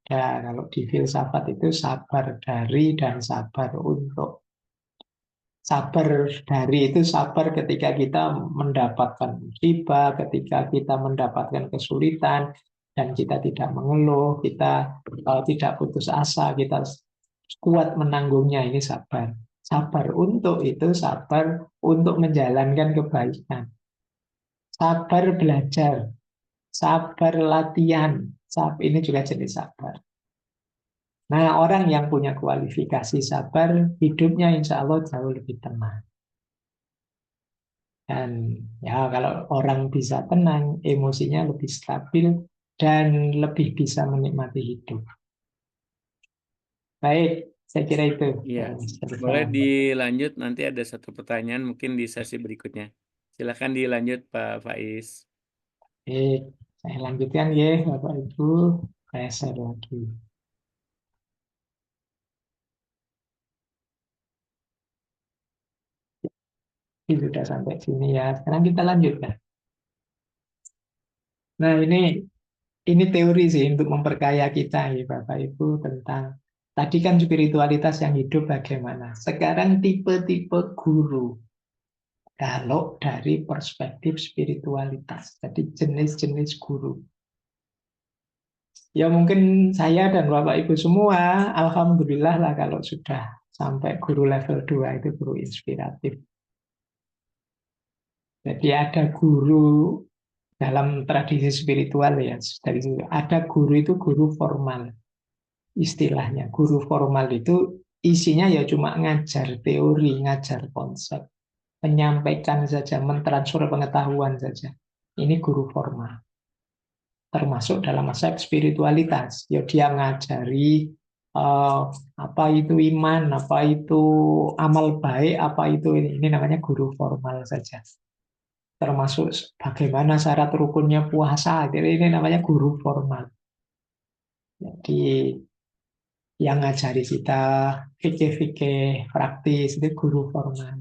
Ya, kalau di filsafat itu sabar dari dan sabar untuk. Sabar dari itu sabar ketika kita mendapatkan musibah, ketika kita mendapatkan kesulitan, dan kita tidak mengeluh, kita tidak putus asa, kita kuat menanggungnya, ini sabar. Sabar untuk itu, sabar untuk menjalankan kebaikan. Sabar belajar, sabar latihan, ini juga jenis sabar. Nah, orang yang punya kualifikasi sabar, hidupnya insya Allah jauh lebih tenang. Dan ya kalau orang bisa tenang, emosinya lebih stabil dan lebih bisa menikmati hidup. Baik, Saya kira itu. Iya, boleh dilanjut, nanti ada satu pertanyaan mungkin di sesi berikutnya. Silakan dilanjut Pak Faiz. Baik, saya lanjutkan ya Bapak Ibu. Saya share lagi. Ini sudah sampai sini ya. Sekarang kita lanjutkan. Nah, ini teori sih untuk memperkaya kita ya Bapak Ibu tentang tadi kan spiritualitas yang hidup bagaimana. Sekarang tipe-tipe guru kalau dari perspektif spiritualitas. Jadi jenis-jenis guru. Ya mungkin saya dan Bapak Ibu semua alhamdulillah lah kalau sudah sampai guru level 2 itu guru inspiratif. Jadi ada guru dalam tradisi spiritual ya, dari situ. Ada guru itu guru formal. Istilahnya guru formal itu isinya ya cuma ngajar teori, ngajar konsep, menyampaikan saja, mentransfer pengetahuan saja. Ini guru formal, termasuk dalam aspek spiritualitas. Ya dia ngajari apa itu iman, apa itu amal baik, apa itu ini namanya guru formal saja. Termasuk bagaimana syarat rukunnya puasa, jadi ini namanya guru formal. Jadi yang ngajari kita fikih-fikih praktis itu guru formal.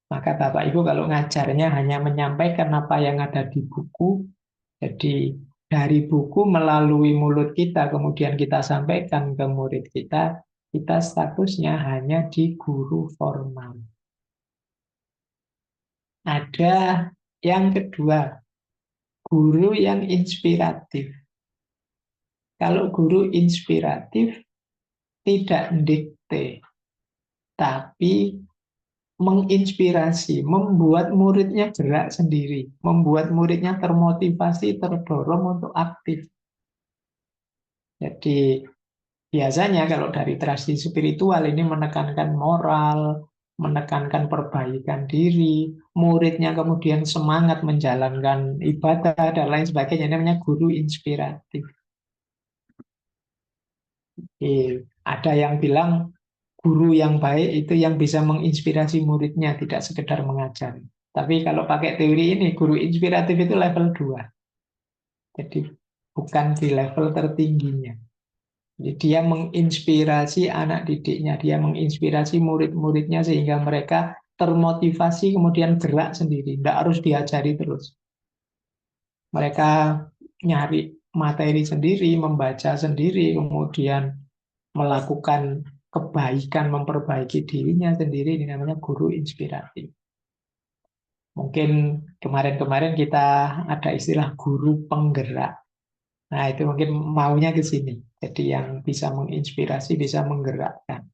Maka Bapak Ibu kalau ngajarnya hanya menyampaikan apa yang ada di buku, jadi dari buku melalui mulut kita kemudian kita sampaikan ke murid kita statusnya hanya di guru formal. Ada yang kedua, guru yang inspiratif. Kalau guru inspiratif tidak dikte, tapi menginspirasi, membuat muridnya gerak sendiri, membuat muridnya termotivasi, terdorong untuk aktif. Jadi biasanya kalau dari tradisi spiritual ini menekankan moral, menekankan perbaikan diri, muridnya kemudian semangat menjalankan ibadah dan lain sebagainya. Ini namanya guru inspiratif. Ada yang bilang guru yang baik itu yang bisa menginspirasi muridnya, tidak sekedar mengajar. Tapi kalau pakai teori ini, guru inspiratif itu level 2. Jadi bukan di level tertingginya. Jadi dia menginspirasi anak didiknya, dia menginspirasi murid-muridnya sehingga mereka termotivasi kemudian gerak sendiri, tidak harus diajari terus. Mereka nyari materi sendiri, membaca sendiri, kemudian melakukan kebaikan, memperbaiki dirinya sendiri, ini namanya guru inspiratif. Mungkin kemarin-kemarin kita ada istilah guru penggerak. Nah, itu mungkin maunya ke sini. Jadi yang bisa menginspirasi, bisa menggerakkan.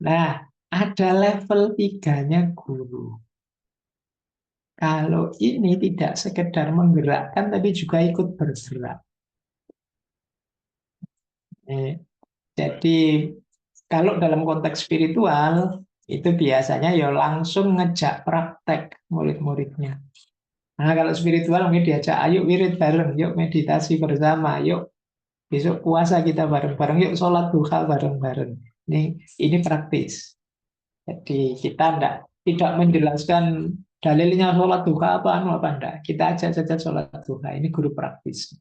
Nah, ada level 3-nya guru. Kalau ini tidak sekedar menggerakkan, tapi juga ikut bergerak. Jadi, kalau dalam konteks spiritual, itu biasanya ya langsung ngejak praktek murid-muridnya. Nah, kalau spiritual mungkin diajak, ayo wirid bareng, yuk meditasi bersama, yuk besok puasa kita bareng-bareng, yuk sholat duha bareng-bareng. Ini praktis. Jadi kita tidak menjelaskan dalilnya sholat duha apa enggak. Kita ajak saja sholat duha. Ini guru praktis.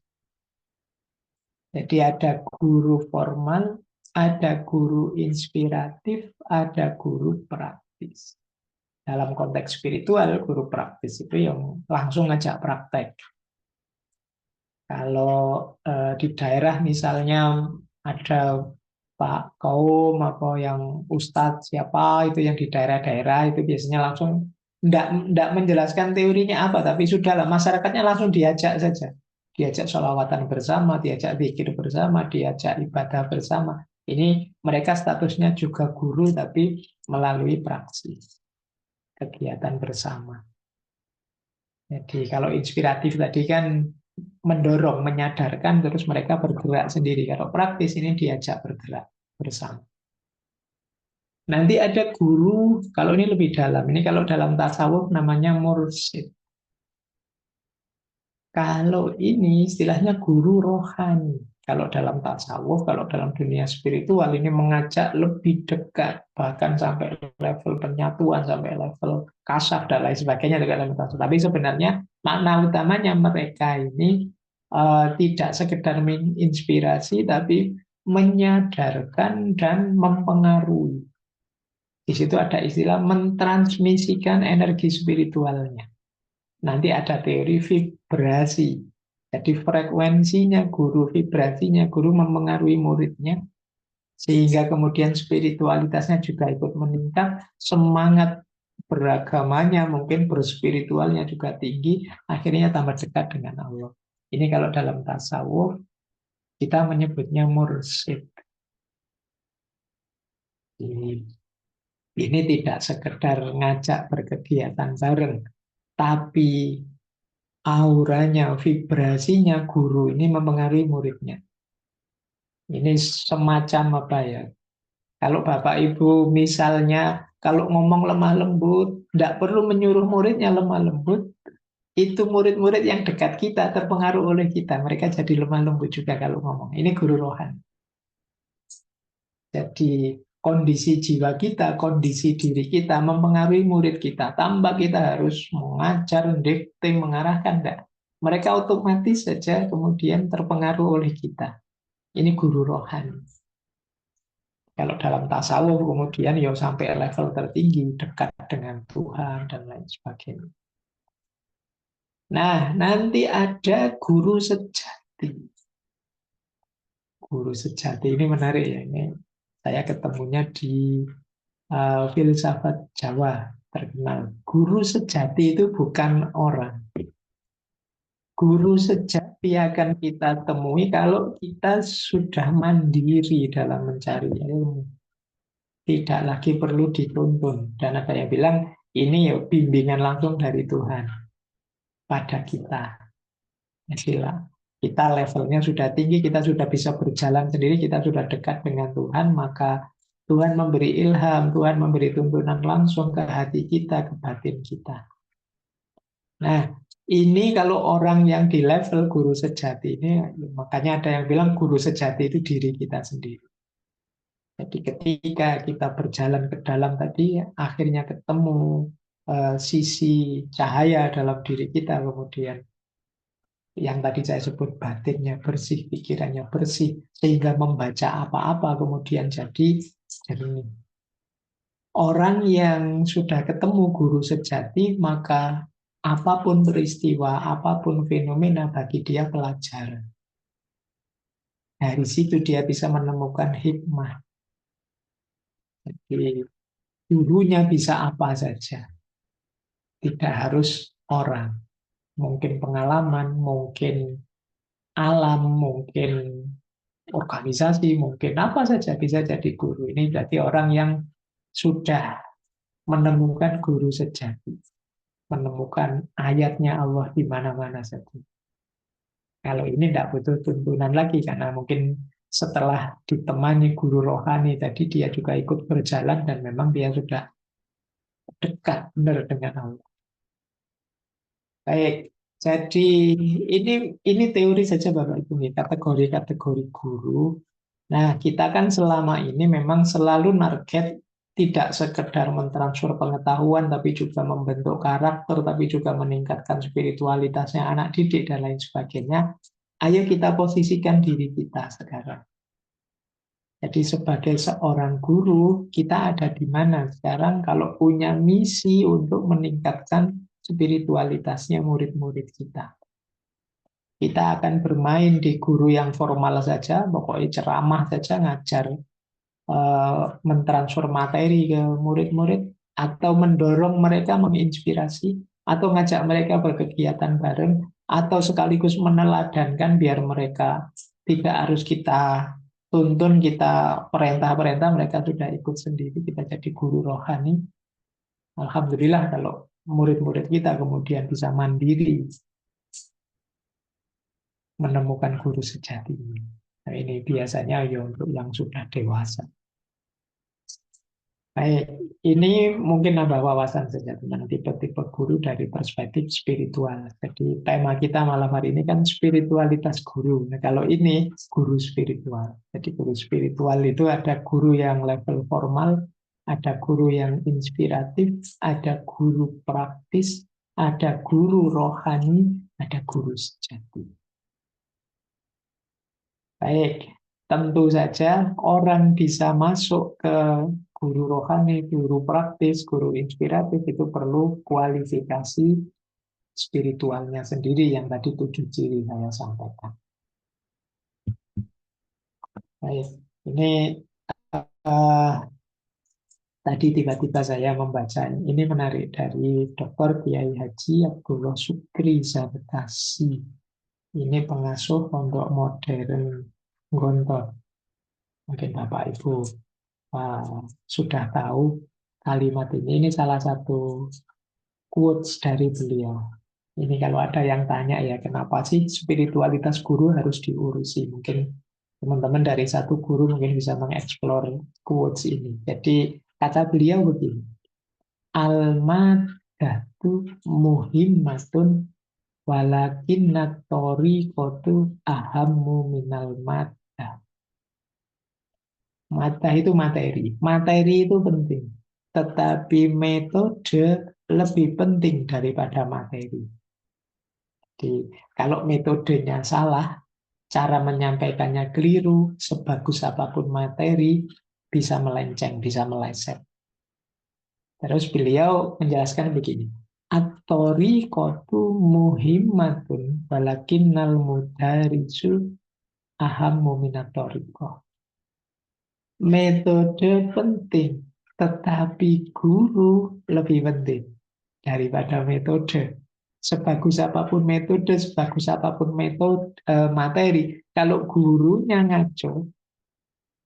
Jadi ada guru formal, ada guru inspiratif, ada guru praktis. Dalam konteks spiritual, guru praktis itu yang langsung ngajak praktek. Kalau di daerah misalnya ada Pak Kaum atau yang Ustadz siapa itu yang di daerah-daerah itu biasanya langsung tidak menjelaskan teorinya apa, tapi sudahlah masyarakatnya langsung diajak saja. Diajak sholawatan bersama, diajak zikir bersama, diajak ibadah bersama. Ini mereka statusnya juga guru tapi melalui praksi, kegiatan bersama. Jadi kalau inspiratif tadi kan mendorong, menyadarkan, terus mereka bergerak sendiri. Kalau praktis ini diajak bergerak bersama. Nanti ada guru, kalau ini lebih dalam. Ini kalau dalam tasawuf namanya mursyid. Kalau ini istilahnya guru rohani. Kalau dalam tasawuf, kalau dalam dunia spiritual ini mengajak lebih dekat, bahkan sampai level penyatuan, sampai level kasaf dan lain sebagainya dekat dalam tasawuf. Tapi sebenarnya makna utamanya mereka ini tidak sekedar menginspirasi, tapi menyadarkan dan mempengaruhi. Di situ ada istilah mentransmisikan energi spiritualnya. Nanti ada teori vibrasi. Jadi frekuensinya guru, vibrasinya guru mempengaruhi muridnya, sehingga kemudian spiritualitasnya juga ikut meningkat, semangat beragamanya, mungkin berspiritualnya juga tinggi, akhirnya tambah dekat dengan Allah. Ini kalau dalam tasawuf, kita menyebutnya mursyid. Ini tidak sekedar ngajak berkegiatan bareng, tapi auranya, vibrasinya guru ini mempengaruhi muridnya. Ini semacam apa ya? Kalau Bapak Ibu misalnya kalau ngomong lemah lembut, tidak perlu menyuruh muridnya lemah lembut, itu murid-murid yang dekat kita terpengaruh oleh kita. Mereka jadi lemah lembut juga kalau ngomong. Ini guru rohani. Jadi kondisi jiwa kita, kondisi diri kita mempengaruhi murid kita. Tambah kita harus mengajar, dikte, mengarahkan. Enggak. Mereka otomatis saja kemudian terpengaruh oleh kita. Ini guru rohani. Kalau dalam tasawuf kemudian ya sampai level tertinggi, dekat dengan Tuhan dan lain sebagainya. Nah, nanti ada guru sejati. Guru sejati ini menarik ya. Ini saya ketemunya di filsafat Jawa terkenal. Guru sejati itu bukan orang. Guru sejati akan kita temui kalau kita sudah mandiri dalam mencari ilmu. Tidak lagi perlu dituntun. Dan ada yang bilang, ini ya bimbingan langsung dari Tuhan pada kita. Jadi kita levelnya sudah tinggi, kita sudah bisa berjalan sendiri, kita sudah dekat dengan Tuhan, maka Tuhan memberi ilham, Tuhan memberi tuntunan langsung ke hati kita, ke batin kita. Nah, ini kalau orang yang di level guru sejati ini, makanya ada yang bilang guru sejati itu diri kita sendiri. Jadi ketika kita berjalan ke dalam tadi, akhirnya ketemu sisi cahaya dalam diri kita, kemudian yang tadi saya sebut batinnya bersih, pikirannya bersih, sehingga membaca apa-apa kemudian jadi jernih. Orang yang sudah ketemu guru sejati, maka apapun peristiwa, apapun fenomena bagi dia pelajaran. Dari situ dia bisa menemukan hikmah. Jadi gurunya bisa apa saja. Tidak harus orang. Mungkin pengalaman, mungkin alam, mungkin organisasi, mungkin apa saja bisa jadi guru. Ini berarti orang yang sudah menemukan guru sejati. Menemukan ayatnya Allah di mana-mana saja. Kalau ini tidak butuh tuntunan lagi, karena mungkin setelah ditemani guru rohani tadi, dia juga ikut berjalan dan memang dia sudah dekat benar dengan Allah. Baik, jadi ini teori saja Bapak Ibu, kategori-kategori guru. Nah, kita kan selama ini memang selalu target tidak sekedar mentransfer pengetahuan, tapi juga membentuk karakter, tapi juga meningkatkan spiritualitasnya anak didik dan lain sebagainya. Ayo kita posisikan diri kita sekarang. Jadi sebagai seorang guru, kita ada di mana sekarang kalau punya misi untuk meningkatkan spiritualitasnya murid-murid kita. Kita akan bermain di guru yang formal saja, pokoknya ceramah saja, ngajar, mentransfer materi ke murid-murid, atau mendorong mereka, menginspirasi, atau ngajak mereka berkegiatan bareng, atau sekaligus meneladankan biar mereka tidak harus kita tuntun, kita perintah-perintah, mereka sudah ikut sendiri, kita jadi guru rohani. Alhamdulillah kalau murid-murid kita kemudian bisa mandiri menemukan guru sejati ini. Nah, ini biasanya ya untuk yang sudah dewasa. Baik, ini mungkin nambah wawasan saja tentang tipe-tipe guru dari perspektif spiritual. Jadi tema kita malam hari ini kan spiritualitas guru. Nah, kalau ini guru spiritual. Jadi guru spiritual itu ada guru yang level formal, ada guru yang inspiratif, ada guru praktis, ada guru rohani, ada guru sejati. Baik, tentu saja orang bisa masuk ke guru rohani, guru praktis, guru inspiratif itu perlu kualifikasi spiritualnya sendiri yang tadi 7 ciri saya sampaikan. Baik, ini eh, tadi tiba-tiba saya membaca ini menarik dari Dr. Kiai Haji Abdullah Sukri Sabtasi. Ini pengasuh pondok modern Gontor. Mungkin Bapak Ibu sudah tahu kalimat ini. Ini salah satu quotes dari beliau. Ini kalau ada yang tanya ya, kenapa sih spiritualitas guru harus diurusi? Mungkin teman-teman dari satu guru mungkin bisa mengeksplor quotes ini. Jadi kata beliau begini, al-madatu muhimmatun walakin natori kotu ahammu minal madah. Mata itu materi. Materi itu penting. Tetapi metode lebih penting daripada materi. Jadi, kalau metodenya salah, cara menyampaikannya keliru, sebagus apapun materi, bisa melenceng, bisa meleset. Terus beliau menjelaskan begini. At-tariqatu muhimmatun walakinnal mudarisu ahammu minat tariqah. Metode penting, tetapi guru lebih penting daripada metode. Sebagus apapun metode, sebagus apapun materi, kalau gurunya ngaco,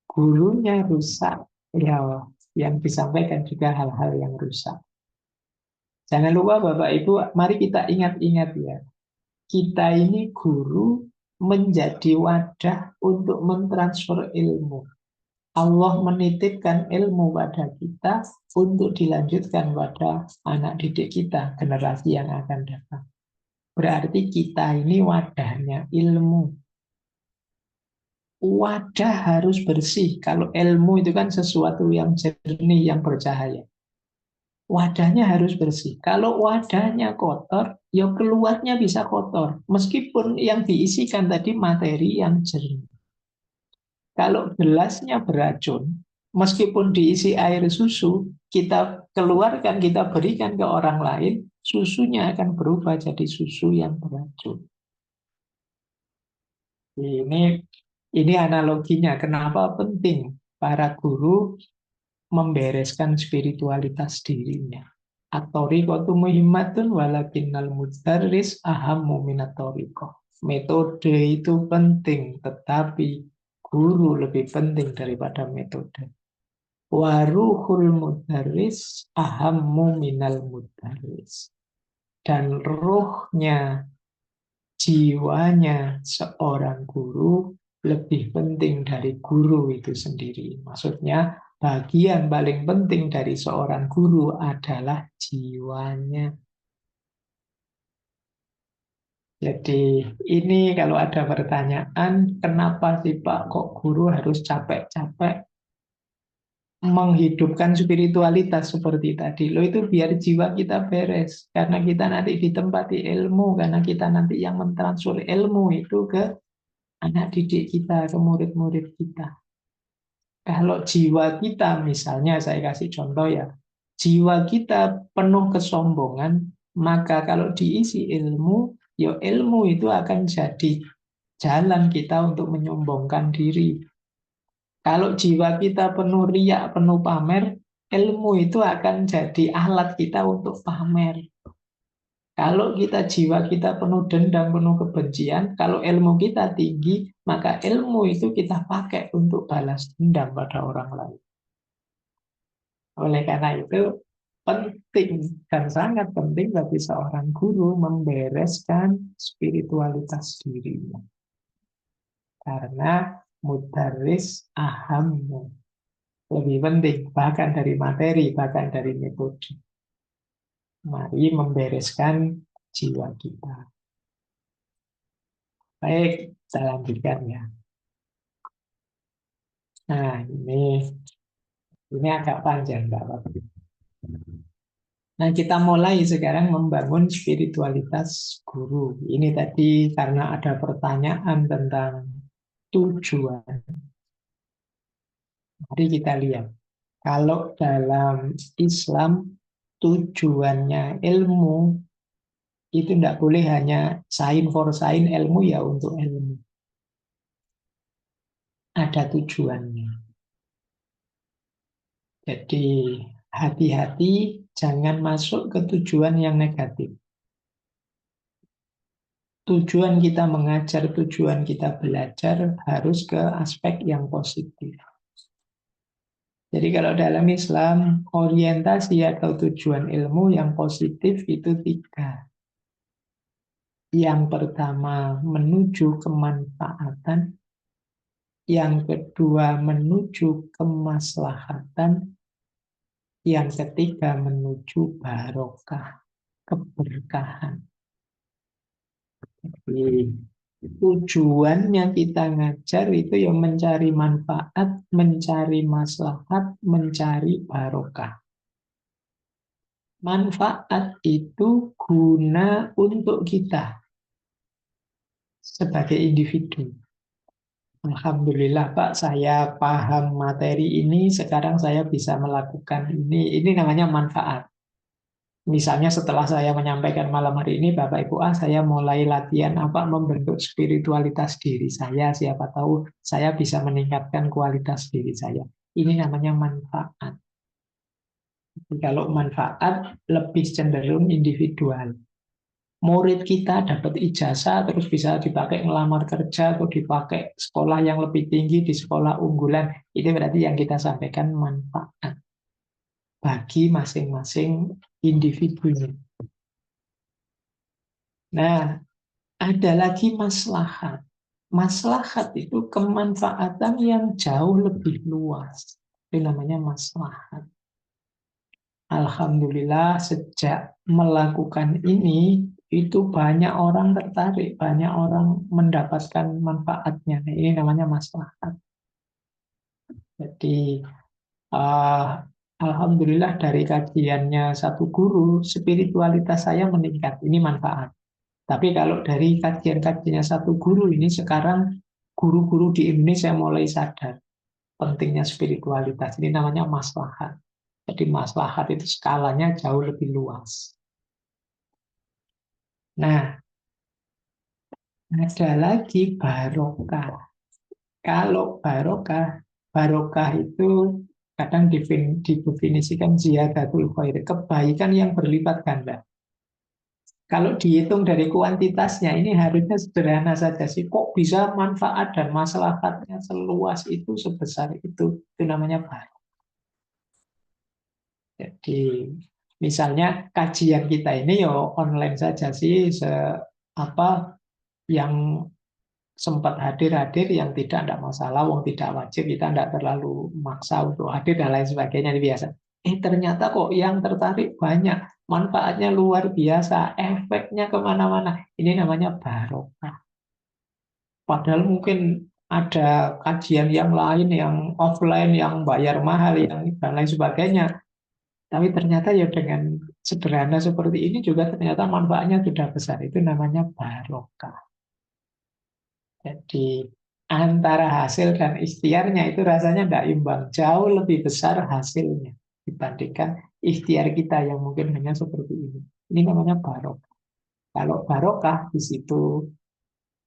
gurunya rusak, ya yang disampaikan juga hal-hal yang rusak. Jangan lupa Bapak Ibu, mari kita ingat-ingat ya, kita ini guru menjadi wadah untuk mentransfer ilmu. Allah menitipkan ilmu pada kita untuk dilanjutkan pada anak didik kita, generasi yang akan datang. Berarti kita ini wadahnya ilmu. Wadah harus bersih. Kalau ilmu itu kan sesuatu yang jernih, yang bercahaya. Wadahnya harus bersih. Kalau wadahnya kotor, ya keluarnya bisa kotor. Meskipun yang diisikan tadi materi yang jernih. Kalau gelasnya beracun, meskipun diisi air susu, kita keluarkan, kita berikan ke orang lain, susunya akan berubah jadi susu yang beracun. Ini analoginya, kenapa penting para guru membereskan spiritualitas dirinya. At-tariqatu muhimmatun walakinnal mudarris ahammu minat tariqah. Metode itu penting, tetapi guru lebih penting daripada metode. Waruhul mudarris ahammu minal mudarris. Dan ruhnya, jiwanya seorang guru lebih penting dari guru itu sendiri. Maksudnya, bagian paling penting dari seorang guru adalah jiwanya. Jadi ini kalau ada pertanyaan, kenapa sih Pak kok guru harus capek-capek menghidupkan spiritualitas seperti tadi? Loh itu biar jiwa kita beres. Karena kita nanti ditempati ilmu, karena kita nanti yang mentransfer ilmu itu ke anak didik kita, ke murid-murid kita. Kalau jiwa kita, misalnya saya kasih contoh ya, jiwa kita penuh kesombongan, maka kalau diisi ilmu, ya ilmu itu akan jadi jalan kita untuk menyombongkan diri. Kalau jiwa kita penuh riak, penuh pamer, ilmu itu akan jadi alat kita untuk pamer. Kalau jiwa kita penuh dendam, penuh kebencian, kalau ilmu kita tinggi, maka ilmu itu kita pakai untuk balas dendam pada orang lain. Oleh karena itu, penting dan sangat penting bagi seorang guru membereskan spiritualitas dirinya. Karena mudaris ahammu. lebih penting, bahkan dari materi, bahkan dari metode. Mari membereskan jiwa kita. Baik, kita lanjutkan ya. Nah, ini agak panjang, Mbak. Nah, kita mulai sekarang membangun spiritualitas guru. Ini tadi karena ada pertanyaan tentang tujuan. Mari kita lihat. Kalau dalam Islam, tujuannya ilmu itu tidak boleh hanya sign for sign, ilmu ya untuk ilmu. Ada tujuannya. Jadi hati-hati jangan masuk ke tujuan yang negatif. Tujuan kita mengajar, tujuan kita belajar harus ke aspek yang positif. Jadi kalau dalam Islam, orientasi atau tujuan ilmu yang positif itu 3. Yang pertama, menuju kemanfaatan. Yang kedua, menuju kemaslahatan. Yang ketiga, menuju barokah, keberkahan. Jadi, tujuannya kita ngajar itu yang mencari manfaat, mencari maslahat, mencari barokah. Manfaat itu guna untuk kita sebagai individu. Alhamdulillah Pak, saya paham materi ini, sekarang saya bisa melakukan ini. Ini namanya manfaat. Misalnya setelah saya menyampaikan malam hari ini, Bapak Ibu, saya mulai latihan apa membentuk spiritualitas diri saya. Siapa tahu saya bisa meningkatkan kualitas diri saya. Ini namanya manfaat. Jadi kalau manfaat lebih cenderung individual. Murid kita dapat ijazah terus bisa dipakai ngelamar kerja atau dipakai sekolah yang lebih tinggi di sekolah unggulan. Itu berarti yang kita sampaikan manfaat bagi masing-masing individunya. Nah, ada lagi maslahat. Maslahat itu kemanfaatan yang jauh lebih luas. Itu namanya maslahat. Alhamdulillah sejak melakukan ini, itu banyak orang tertarik, banyak orang mendapatkan manfaatnya. Nah, ini namanya maslahat. Jadi, uh, Alhamdulillah dari kajiannya satu guru, spiritualitas saya meningkat. Ini manfaat. Tapi kalau dari kajian-kajiannya satu guru ini sekarang guru-guru di Indonesia mulai sadar pentingnya spiritualitas. Ini namanya maslahat. Jadi maslahat itu skalanya jauh lebih luas. Nah, ada lagi barokah. Kalau barokah itu kadang didefinisikan ziyadatul khair, kebaikan yang berlipat ganda. Kalau dihitung dari kuantitasnya, ini harusnya sederhana saja sih. Kok bisa manfaat dan maslahatnya seluas itu, sebesar itu? Itu namanya barokah. Jadi, misalnya kajian kita ini ya online saja sih, apa yang sempat hadir-hadir, yang tidak masalah, wong tidak wajib, kita tidak terlalu maksa untuk hadir dan lain sebagainya, ini biasa. Ternyata kok yang tertarik banyak, manfaatnya luar biasa, efeknya kemana-mana. Ini namanya barokah. Padahal mungkin ada kajian yang lain, yang offline, yang bayar mahal, yang dan lain sebagainya. Tapi ternyata ya dengan sederhana seperti ini juga ternyata manfaatnya sudah besar. Itu namanya barokah. Jadi antara hasil dan ikhtiarnya itu rasanya tidak imbang. Jauh lebih besar hasilnya dibandingkan ikhtiar kita yang mungkin hanya seperti ini. Ini namanya barokah. Kalau barokah di situ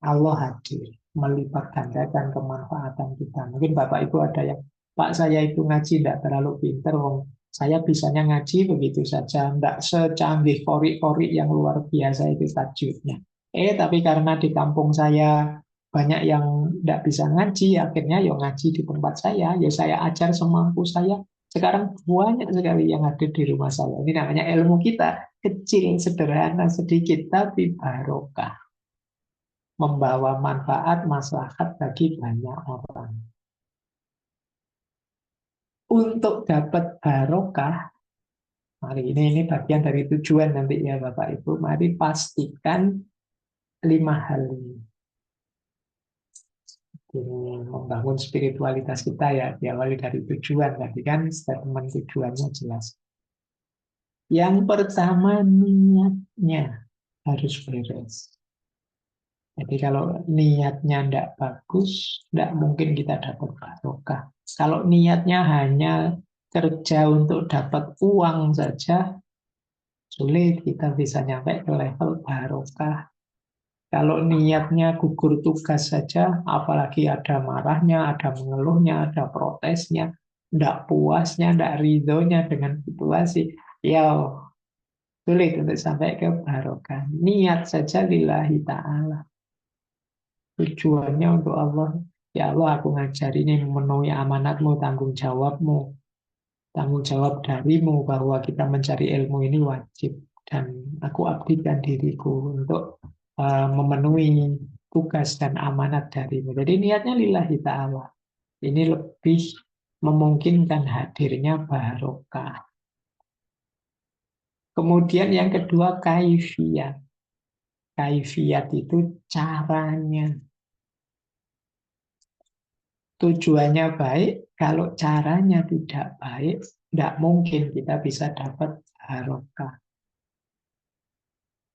Allah hadir, melipat gandakan kemanfaatan kita. Mungkin Bapak Ibu ada yang, Pak saya itu ngaji tidak terlalu pinter, saya bisanya ngaji begitu saja, tidak secanggih kori-kori yang luar biasa itu tajwidnya. Tapi karena di kampung saya banyak yang tidak bisa ngaji, akhirnya ya ngaji di tempat saya, ya saya ajar semampu saya. Sekarang banyak sekali yang ada di rumah saya. Ini namanya ilmu kita, kecil, sederhana, sedikit, tapi barokah. Membawa manfaat, maslahat bagi banyak orang. untuk dapat barokah, mari ini bagian dari tujuan nanti ya Bapak Ibu, mari pastikan 5 hal ini. Ini membangun spiritualitas kita ya, diawali dari tujuan tadi kan, statement tujuannya jelas. Yang pertama, niatnya harus beres. Jadi kalau niatnya tidak bagus, tidak mungkin kita dapat barokah. Kalau niatnya hanya kerja untuk dapat uang saja, sulit kita bisa nyampe ke level barokah. Kalau niatnya gugur tugas saja, apalagi ada marahnya, ada mengeluhnya, ada protesnya, tidak puasnya, tidak ridhonya dengan situasi, ya sulit untuk sampai ke barokah. Niat saja lillahi ta'ala. Tujuannya untuk Allah. Ya Allah, aku ngajar ini memenuhi amanatmu, tanggung jawabmu. Tanggung jawab darimu bahwa kita mencari ilmu ini wajib. Dan aku abdikan diriku untuk memenuhi tugas dan amanat darimu. Jadi niatnya lillahi ta'ala. Ini lebih memungkinkan hadirnya barokah. Kemudian yang kedua, kaifiyat. Kaifiyat itu caranya. Tujuannya baik, kalau caranya tidak baik, tidak mungkin kita bisa dapat barokah.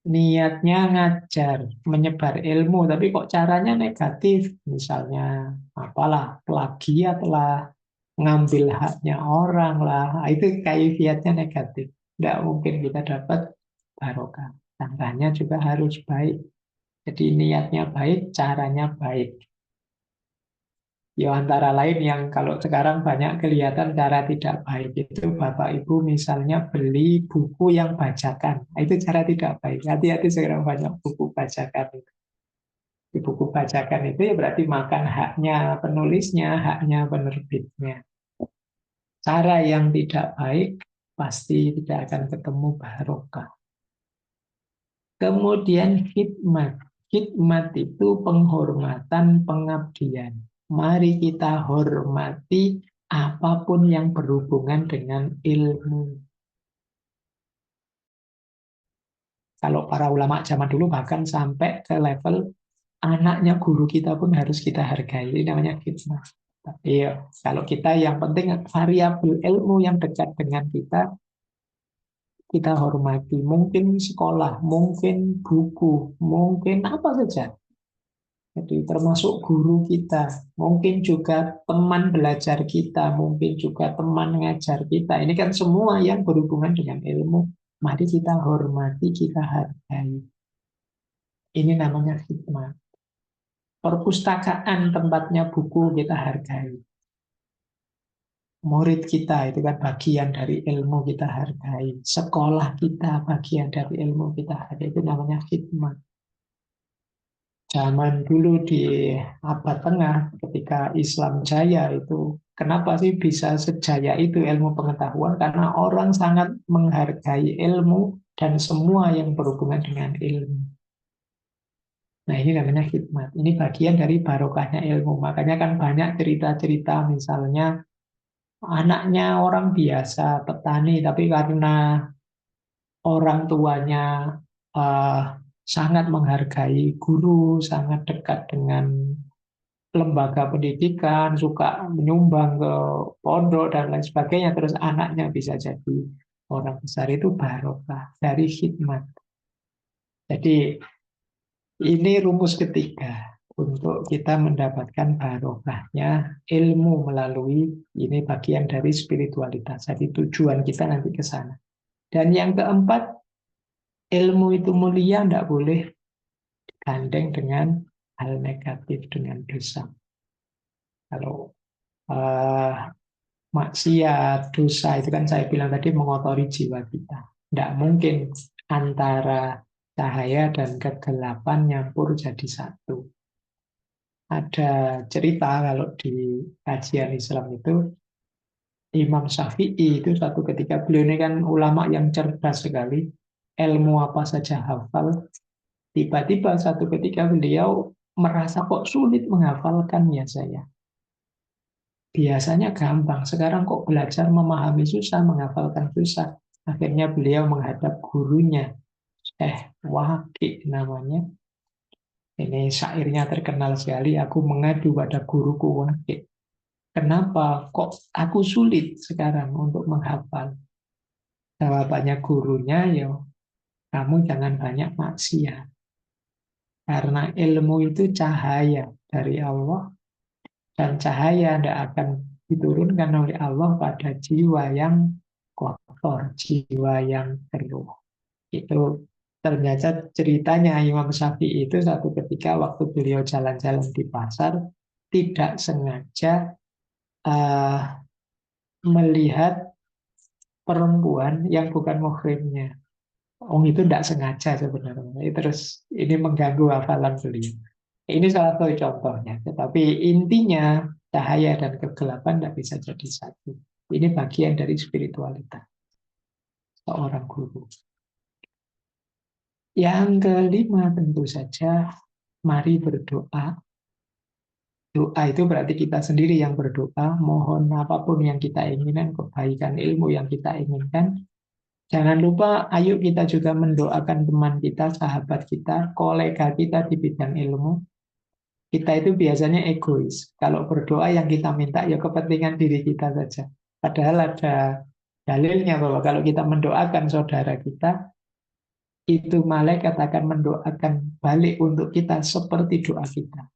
Niatnya ngajar, menyebar ilmu, tapi kok caranya negatif, misalnya apalah, plagiat lah, ngambil haknya orang lah, itu kaifiatnya negatif. Tidak mungkin kita dapat barokah. Caranya juga harus baik. Jadi niatnya baik, caranya baik. Ya antara lain yang kalau sekarang banyak kelihatan cara tidak baik itu Bapak Ibu misalnya beli buku yang bajakan. Nah, itu cara tidak baik. Hati-hati sekarang banyak buku bajakan itu. Di buku bajakan itu ya berarti makan haknya penulisnya, haknya penerbitnya. Cara yang tidak baik pasti tidak akan ketemu barokah. Kemudian khidmat. Khidmat itu penghormatan, pengabdian. Mari kita hormati apapun yang berhubungan dengan ilmu. Kalau para ulama zaman dulu bahkan sampai ke level anaknya guru kita pun harus kita hargai. Ini namanya khidmat. Iya, kalau kita yang penting variabel ilmu yang dekat dengan kita hormati. Mungkin sekolah, mungkin buku, mungkin apa saja. Jadi termasuk guru kita, mungkin juga teman belajar kita, mungkin juga teman ngajar kita. Ini kan semua yang berhubungan dengan ilmu. Mari kita hormati, kita hargai. Ini namanya khidmat. Perpustakaan tempatnya buku kita hargai. Murid kita itu kan bagian dari ilmu kita hargai. Sekolah kita bagian dari ilmu kita hargai. Itu namanya khidmat. Zaman dulu di abad tengah ketika Islam jaya itu kenapa sih bisa sejaya itu ilmu pengetahuan? Karena orang sangat menghargai ilmu dan semua yang berhubungan dengan ilmu. Nah ini namanya khidmat. Ini bagian dari barokahnya ilmu. Makanya kan banyak cerita-cerita misalnya anaknya orang biasa petani tapi karena orang tuanya eh, sangat menghargai guru, sangat dekat dengan lembaga pendidikan, suka menyumbang ke pondok dan lain sebagainya, terus anaknya bisa jadi orang besar, itu barokah dari khidmat. Jadi ini rumus ketiga untuk kita mendapatkan barokahnya ilmu melalui ini bagian dari spiritualitas. Jadi tujuan kita nanti ke sana. Dan yang keempat, ilmu itu mulia, tidak boleh digandeng dengan hal negatif, dengan dosa. Kalau maksiat, dosa itu kan saya bilang tadi mengotori jiwa kita. Tidak mungkin antara cahaya dan kegelapan nyampur jadi satu. Ada cerita kalau di kajian Islam itu Imam Syafi'i itu suatu ketika, beliau ini kan ulama yang cerdas sekali, ilmu apa saja hafal. Tiba-tiba satu ketika beliau merasa kok sulit menghafalkannya saya. Biasanya gampang, sekarang kok belajar memahami susah, menghafalkan susah. Akhirnya beliau menghadap gurunya, Waki namanya. Ini syairnya terkenal sekali, aku mengadu pada guruku Waki. Kenapa kok aku sulit sekarang untuk menghafal? Jawabannya gurunya, ya kamu jangan banyak maksiat. Karena ilmu itu cahaya dari Allah, dan cahaya tidak akan diturunkan oleh Allah pada jiwa yang kotor, jiwa yang keruh. Itu ternyata ceritanya Imam Syafi'i itu satu ketika waktu beliau jalan-jalan di pasar, tidak sengaja eh, melihat perempuan yang bukan muhrimnya. Itu tidak sengaja sebenarnya. Terus ini mengganggu hafalan beliau. Ini salah satu contohnya. Tetapi intinya cahaya dan kegelapan tidak bisa jadi satu. Ini bagian dari spiritualitas seorang guru. Yang kelima tentu saja, mari berdoa. Doa itu berarti kita sendiri yang berdoa, mohon apapun yang kita inginkan, kebaikan ilmu yang kita inginkan. Jangan lupa, ayo kita juga mendoakan teman kita, sahabat kita, kolega kita di bidang ilmu. Kita itu biasanya egois. Kalau berdoa yang kita minta ya kepentingan diri kita saja. Padahal ada dalilnya bahwa kalau kita mendoakan saudara kita, itu malaikat akan mendoakan balik untuk kita seperti doa kita.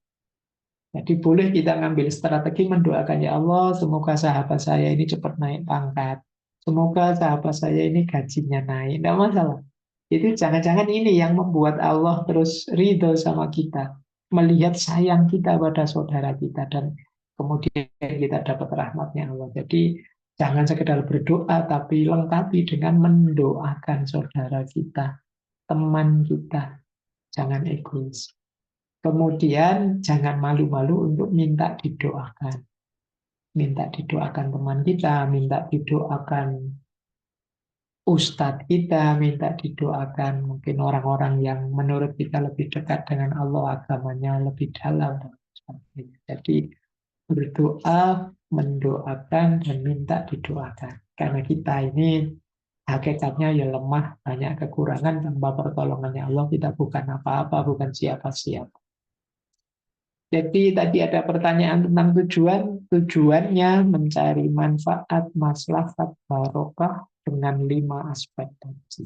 Jadi boleh kita ngambil strategi mendoakan, ya Allah, semoga sahabat saya ini cepat naik pangkat. Semoga sahabat saya ini gajinya naik. Tidak masalah. Itu jangan-jangan ini yang membuat Allah terus ridho sama kita. Melihat sayang kita pada saudara kita. Dan kemudian kita dapat rahmatnya Allah. Jadi jangan sekedar berdoa, tapi lengkapi dengan mendoakan saudara kita, teman kita. Jangan egois. Kemudian jangan malu-malu untuk minta didoakan. Minta didoakan teman kita, minta didoakan ustadz kita, minta didoakan mungkin orang-orang yang menurut kita lebih dekat dengan Allah, agamanya lebih dalam. Dan sebagainya. Jadi berdoa, mendoakan, dan minta didoakan. Karena kita ini hakikatnya ya lemah, banyak kekurangan, tanpa pertolongannya Allah kita bukan apa-apa, bukan siapa-siapa. Jadi tadi ada pertanyaan tentang tujuan. Tujuannya mencari manfaat, maslahat, barokah dengan 5 aspek tadi.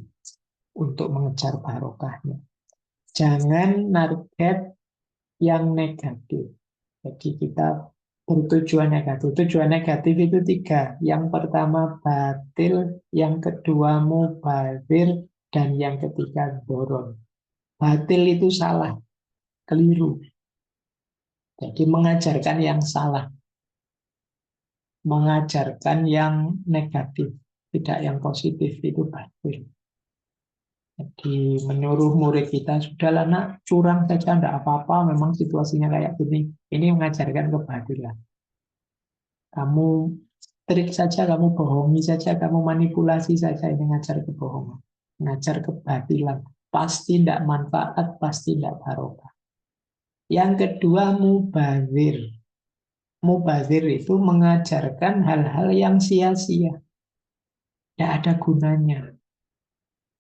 Untuk mengejar barokahnya. Jangan target yang negatif. Jadi kita bertujuan negatif. Tujuan negatif itu 3. Yang pertama batil, yang kedua mubazir, dan yang ketiga dorong. Batil itu salah, keliru. Jadi mengajarkan yang salah, mengajarkan yang negatif, tidak yang positif, itu batil. Jadi menyuruh murid kita, sudahlah nak, curang saja, tidak apa-apa, memang situasinya kayak gini. Ini mengajarkan kebatilan. Kamu trik saja, kamu bohongi saja, kamu manipulasi saja, ini ngajar kebohongan. Ngajar kebatilan. Pasti tidak manfaat, pasti tidak barokah. Yang kedua, mubazir. Mubazir itu mengajarkan hal-hal yang sia-sia. Tidak ada gunanya.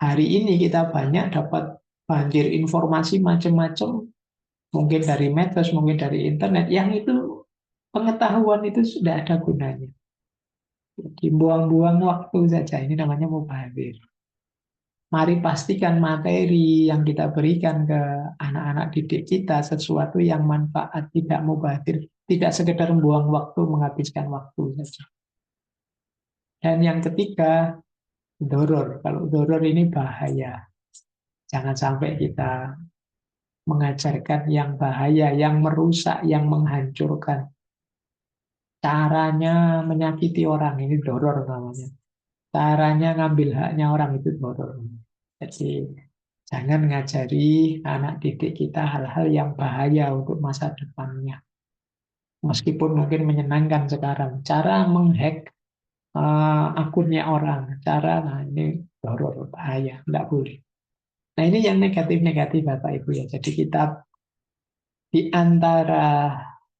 Hari ini kita banyak dapat banjir informasi macam-macam. Mungkin dari medsos, mungkin dari internet. Yang itu, pengetahuan itu sudah ada gunanya. Jadi buang-buang waktu saja. Ini namanya mubazir. Mari pastikan materi yang kita berikan ke anak-anak didik kita sesuatu yang manfaat, tidak mubazir. Tidak sekedar membuang waktu, menghabiskan waktu saja. Dan yang ketiga, doror. Kalau doror ini bahaya. Jangan sampai kita mengajarkan yang bahaya, yang merusak, yang menghancurkan. Caranya menyakiti orang, ini doror namanya. Caranya ngambil haknya orang, itu doror. Jadi jangan ngajari anak didik kita hal-hal yang bahaya untuk masa depannya. Meskipun mungkin menyenangkan sekarang. Cara menghack akunnya orang. Nah ini doror, bahaya, tidak boleh. Nah ini yang negatif-negatif Bapak Ibu ya. Jadi kita di antara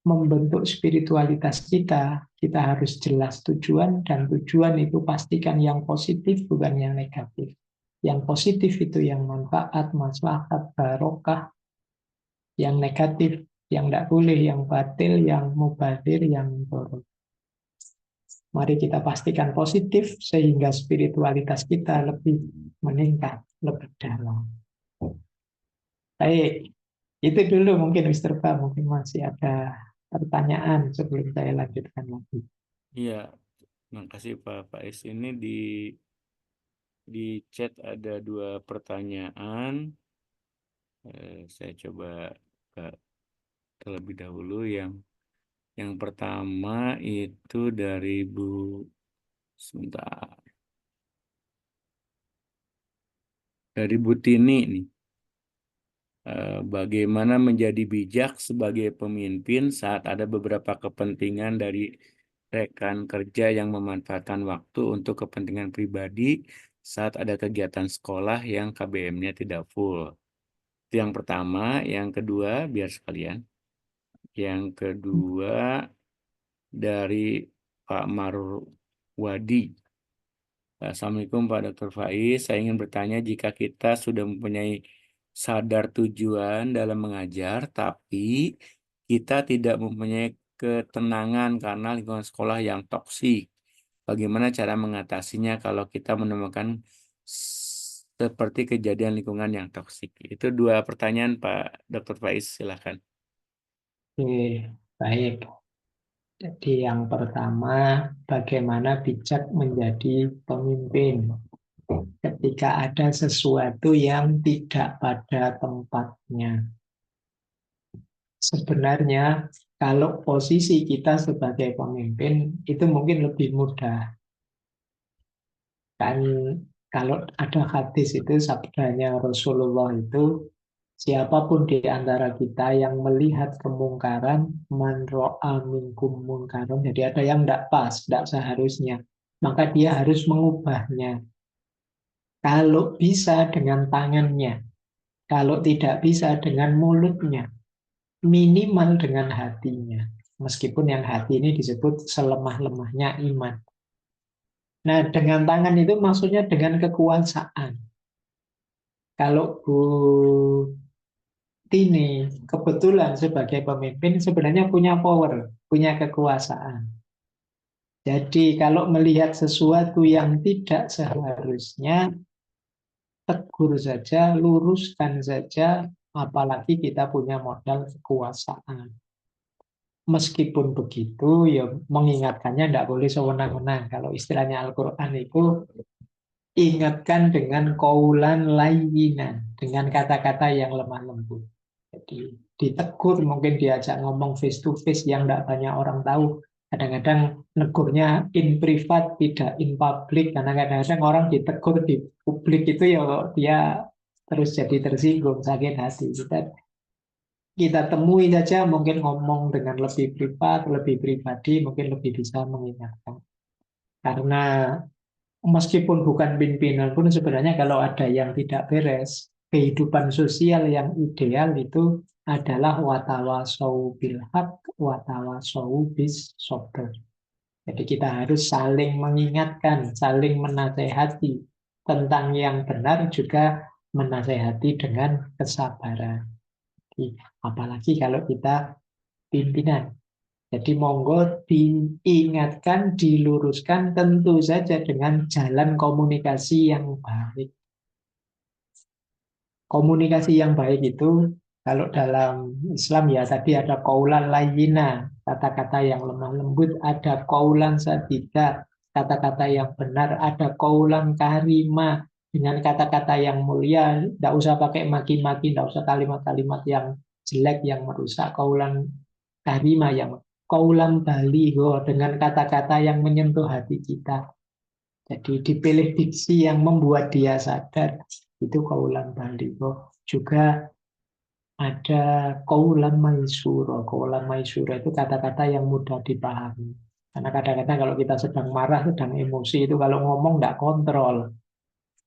membentuk spiritualitas kita, kita harus jelas tujuan, dan tujuan itu pastikan yang positif, bukan yang negatif. Yang positif itu yang manfaat, maslahat, barokah. Yang negatif, yang tidak boleh, yang batil, yang mubadir, yang buruk. Mari kita pastikan positif, sehingga spiritualitas kita lebih meningkat, lebih dalam. Baik, itu dulu mungkin Mr. Ba, mungkin masih ada pertanyaan sebelum saya lanjutkan lagi. Iya, makasih Pak Faiz. Ini di chat ada 2 pertanyaan. Saya coba terlebih dahulu. Yang pertama itu dari sebentar, dari Bu Tini nih. Bagaimana menjadi bijak sebagai pemimpin saat ada beberapa kepentingan dari rekan kerja yang memanfaatkan waktu untuk kepentingan pribadi saat ada kegiatan sekolah yang KBM-nya tidak full. Itu yang pertama. Yang kedua, biar sekalian. Yang kedua dari Pak Marwadi. Assalamualaikum Pak Dr. Faiz. Saya ingin bertanya, jika kita sudah mempunyai sadar tujuan dalam mengajar, tapi kita tidak mempunyai ketenangan karena lingkungan sekolah yang toksik. Bagaimana cara mengatasinya kalau kita menemukan seperti kejadian lingkungan yang toksik? Itu 2 pertanyaan Pak Dr. Faiz, silakan. Oke, baik. Jadi yang pertama, bagaimana bijak menjadi pemimpin ketika ada sesuatu yang tidak pada tempatnya. Sebenarnya, kalau posisi kita sebagai pemimpin, itu mungkin lebih mudah. Kan kalau ada hadis itu, sabdanya Rasulullah itu, siapapun di antara kita yang melihat kemungkaran, man ro'a minkum mungkaran, jadi ada yang tidak pas, tidak seharusnya, maka dia harus mengubahnya. Kalau bisa dengan tangannya, kalau tidak bisa dengan mulutnya, minimal dengan hatinya. Meskipun yang hati ini disebut selemah-lemahnya iman. Nah, dengan tangan itu maksudnya dengan kekuasaan. Kalau Bu Tini kebetulan sebagai pemimpin sebenarnya punya power, punya kekuasaan. Jadi kalau melihat sesuatu yang tidak seharusnya, tegur saja, luruskan saja, apalagi kita punya modal kekuasaan. Meskipun begitu, ya mengingatkannya tidak boleh sewenang-wenang. Kalau istilahnya Al-Quran itu, ingatkan dengan qaulan layyinan, dengan kata-kata yang lemah lembut. Jadi ditegur, mungkin diajak ngomong face to face yang tidak banyak orang tahu. Kadang-kadang negurnya in privat, tidak in public. Karena kadang-kadang orang ditegur di publik itu ya dia terus jadi tersinggung, sakit hati. Kita temui saja, mungkin ngomong dengan lebih privat, lebih pribadi, mungkin lebih bisa mengingatkan. Karena meskipun bukan pimpinan pun sebenarnya kalau ada yang tidak beres, kehidupan sosial yang ideal itu adalah watawasau bil haq, watawasau bis sabr. Jadi kita harus saling mengingatkan, saling menasehati tentang yang benar, juga menasehati dengan kesabaran. Jadi, apalagi kalau kita pimpinan. Jadi monggo diingatkan, diluruskan, tentu saja dengan jalan komunikasi yang baik. Komunikasi yang baik itu, kalau dalam Islam ya tadi ada qaulan layyina, kata-kata yang lemah lembut, ada qaulan sadida, kata-kata yang benar, ada qaulan karima, dengan kata-kata yang mulia, tidak usah pakai maki-maki, tidak usah kalimat-kalimat yang jelek, yang merusak, qaulan karima, yang qaulan baligho, dengan kata-kata yang menyentuh hati kita. Jadi dipilih diksi yang membuat dia sadar, itu qaulan baligho. Juga ada qaulan maisura. Qaulan maisura itu kata-kata yang mudah dipahami. Karena kadang-kadang kalau kita sedang marah, sedang emosi, itu kalau ngomong tidak kontrol.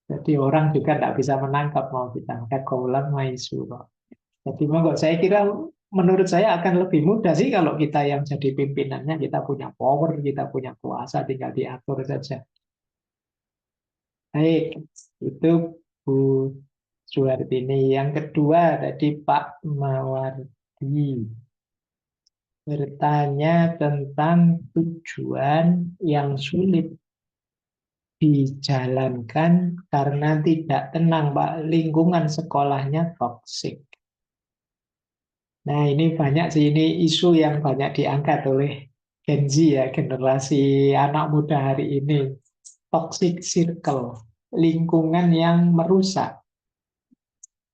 Jadi orang juga tidak bisa menangkap mau kita. Maka qaulan maisura. Jadi saya kira menurut saya akan lebih mudah sih kalau kita yang jadi pimpinannya, kita punya power, kita punya kuasa, tinggal diatur saja. Baik, itu Bu Suhartini. Yang kedua tadi Pak Mawardi bertanya tentang tujuan yang sulit dijalankan karena tidak tenang, Pak. Lingkungan sekolahnya toksik. Nah, ini banyak sih, ini isu yang banyak diangkat oleh Gen Z ya, generasi anak muda hari ini. Toxic circle, lingkungan yang merusak.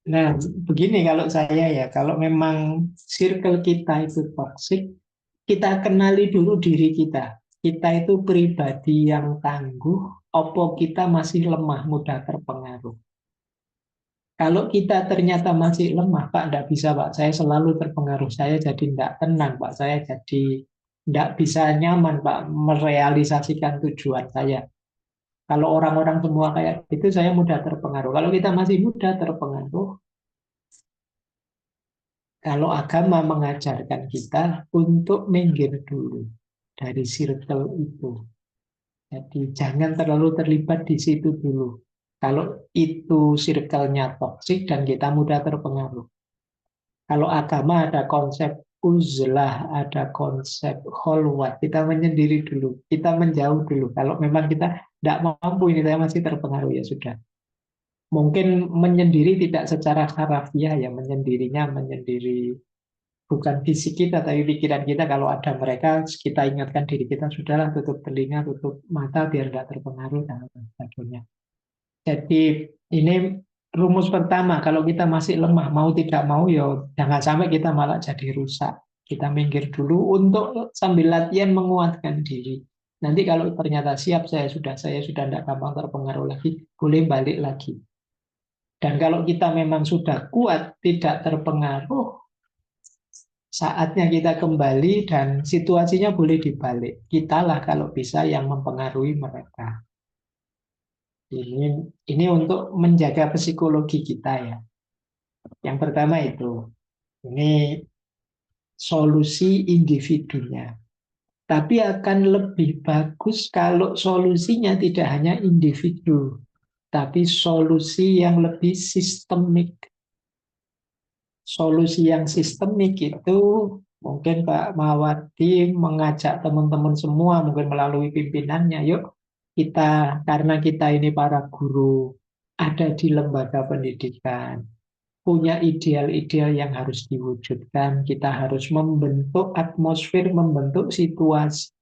Nah, begini kalau saya ya, kalau memang circle kita itu toxic, kita kenali dulu diri kita. Kita itu pribadi yang tangguh, opo kita masih lemah, mudah terpengaruh. Kalau kita ternyata masih lemah, Pak, tidak bisa, Pak. Saya selalu terpengaruh. Saya jadi tidak tenang, Pak. Saya jadi tidak bisa nyaman, Pak, merealisasikan tujuan saya. Kalau orang-orang semua kayak itu, saya mudah terpengaruh. Kalau kita masih mudah terpengaruh, kalau agama mengajarkan kita untuk minggir dulu dari circle itu. Jadi jangan terlalu terlibat di situ dulu. Kalau itu circle-nya toksik dan kita mudah terpengaruh. Kalau agama ada konsep uzlah, ada konsep kholwat. Kita menyendiri dulu, kita menjauh dulu. Kalau memang kita tidak mampu, ini saya masih terpengaruh, ya sudah. Mungkin menyendiri tidak secara harafiah ya, menyendirinya menyendiri bukan fisik kita, tapi pikiran kita. Kalau ada mereka, kita ingatkan diri kita, sudahlah, tutup telinga, tutup mata, biar tidak terpengaruh, dan sebagainya. Jadi ini rumus pertama, kalau kita masih lemah, mau tidak mau, ya jangan sampai kita malah jadi rusak. Kita minggir dulu untuk sambil latihan menguatkan diri. Nanti kalau ternyata siap, saya sudah tidak gampang terpengaruh lagi, boleh balik lagi. Dan kalau kita memang sudah kuat, tidak terpengaruh, saatnya kita kembali dan situasinya boleh dibalik. Kitalah kalau bisa yang mempengaruhi mereka. Ini untuk menjaga psikologi kita ya. Yang pertama itu, ini solusi individunya. Tapi akan lebih bagus kalau solusinya tidak hanya individu, tapi solusi yang lebih sistemik. Solusi yang sistemik itu mungkin Pak Mawardi mengajak teman-teman semua, mungkin melalui pimpinannya, yuk kita, karena kita ini para guru, ada di lembaga pendidikan, punya ideal-ideal yang harus diwujudkan, kita harus membentuk atmosfer, membentuk situasi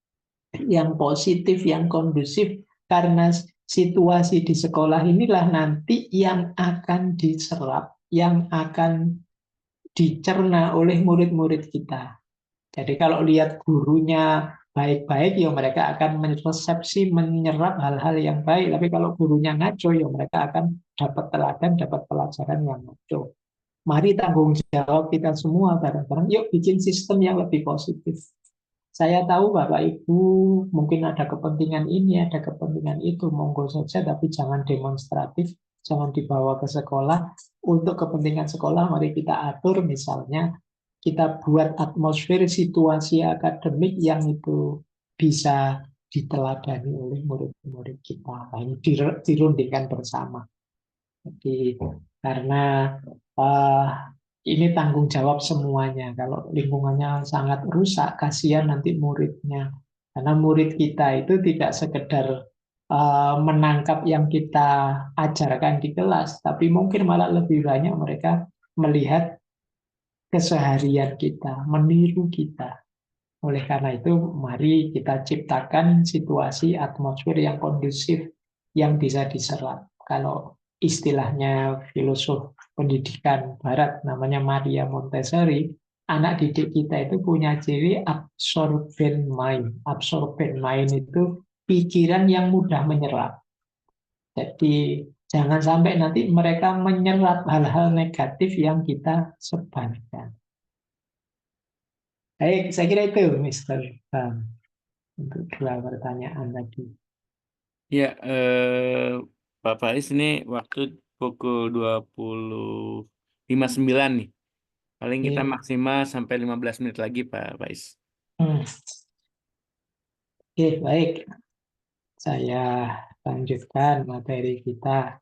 yang positif, yang kondusif, karena situasi di sekolah inilah nanti yang akan diserap, yang akan dicerna oleh murid-murid kita. Jadi kalau lihat gurunya baik-baik, ya mereka akan meresepsi, menyerap hal-hal yang baik. Tapi kalau gurunya ngaco, ya mereka akan dapat teladan, dapat pelajaran yang ngaco. Mari tanggung jawab kita semua bareng-bareng. Yuk bikin sistem yang lebih positif. Saya tahu Bapak Ibu mungkin ada kepentingan ini, ada kepentingan itu, monggo saja, tapi jangan demonstratif, jangan dibawa ke sekolah. Untuk kepentingan sekolah, mari kita atur, misalnya kita buat atmosfer situasi akademik yang itu bisa diteladani oleh murid-murid kita. Nah, ini dirundingkan bersama. Jadi karena eh, ini tanggung jawab semuanya. Kalau lingkungannya sangat rusak, kasihan nanti muridnya. Karena murid kita itu tidak sekedar menangkap yang kita ajarkan di kelas, tapi mungkin malah lebih banyak mereka melihat keseharian kita, meniru kita. Oleh karena itu, mari kita ciptakan situasi atmosfer yang kondusif, yang bisa diserap. Kalau istilahnya filosof pendidikan Barat, namanya Maria Montessori, anak didik kita itu punya ciri absorbent mind. Absorbent mind itu pikiran yang mudah menyerap. Jadi jangan sampai nanti mereka menyerap hal-hal negatif yang kita sebarkan. Baik, saya kira itu, Mister Bang, untuk dua pertanyaan tadi. Ya, Pak Faiz, ini waktu pukul 20.59 nih. Paling kita Oke. maksimal sampai 15 menit lagi, Pak Faiz. Hmm. Oke, baik. Saya lanjutkan materi kita.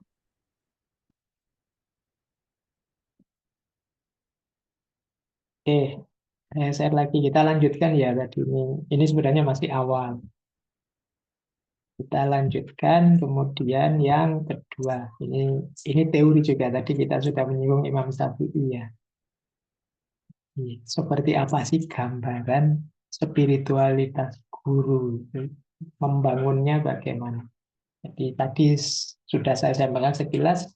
Oke, saya share lagi. Kita lanjutkan ya tadi ini. Ini sebenarnya masih awal. Kita lanjutkan kemudian yang kedua. Ini teori juga. Tadi kita sudah menyinggung Imam Syafi'i ya. Seperti apa sih gambaran spiritualitas guru itu? Membangunnya bagaimana? Jadi tadi sudah saya sampaikan sekilas,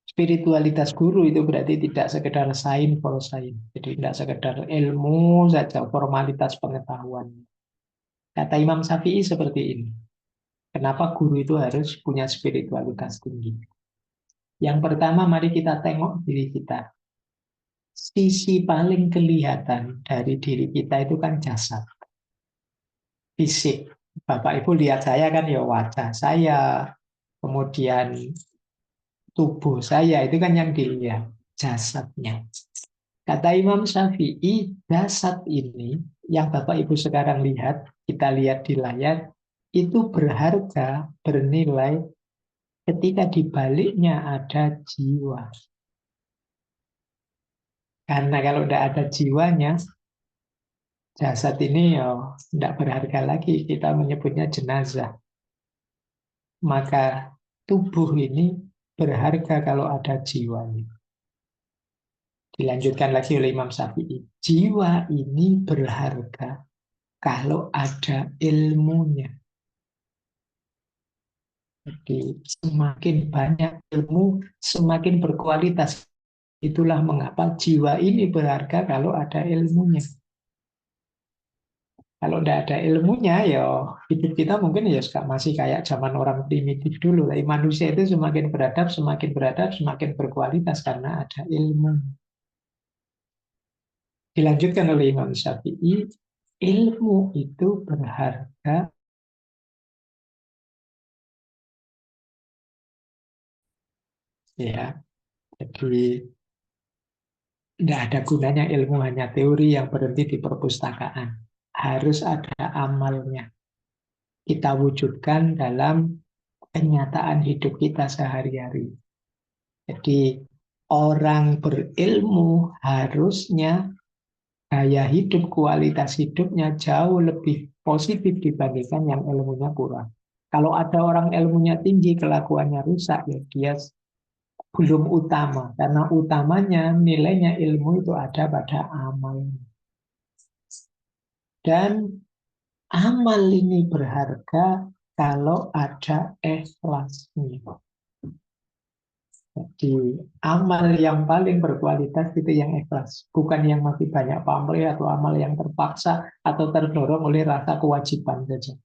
spiritualitas guru itu berarti tidak sekedar sains for sains. Jadi tidak sekedar ilmu saja, formalitas pengetahuan. Kata Imam Syafi'i seperti ini. Kenapa guru itu harus punya spiritualitas tinggi? Yang pertama, mari kita tengok diri kita. Sisi paling kelihatan dari diri kita itu kan jasad, fisik. Bapak Ibu lihat saya kan ya wajah saya, kemudian tubuh saya, itu kan yang dilihat, jasadnya. Kata Imam Syafi'i, jasad ini yang Bapak Ibu sekarang lihat, kita lihat di layar, itu berharga, bernilai ketika di baliknya ada jiwa. Karena kalau tidak ada jiwanya, jasad ini ya tidak berharga lagi, kita menyebutnya jenazah. Maka tubuh ini berharga kalau ada jiwanya. Dilanjutkan lagi oleh Imam Syafi'i. Jiwa ini berharga kalau ada ilmunya. Jadi semakin banyak ilmu, semakin berkualitas. Itulah mengapa jiwa ini berharga kalau ada ilmunya. Kalau tidak ada ilmunya, ya hidup kita mungkin ya masih kayak zaman orang primitif dulu. Tapi manusia itu semakin beradab, semakin berkualitas karena ada ilmu. Dilanjutkan oleh Imam Syafi'i, ilmu itu berharga. Ya, jadi tidak ada gunanya ilmu hanya teori yang berhenti di perpustakaan. Harus ada amalnya. Kita wujudkan dalam kenyataan hidup kita sehari-hari. Jadi orang berilmu harusnya gaya hidup, kualitas hidupnya jauh lebih positif dibandingkan yang ilmunya kurang. Kalau ada orang ilmunya tinggi, kelakuannya rusak, ya dia belum utama. Karena utamanya nilainya ilmu itu ada pada amal. Dan amal ini berharga kalau ada ikhlasnya. Jadi amal yang paling berkualitas itu yang ikhlas. Bukan yang masih banyak pamrih atau amal yang terpaksa atau terdorong oleh rasa kewajiban saja.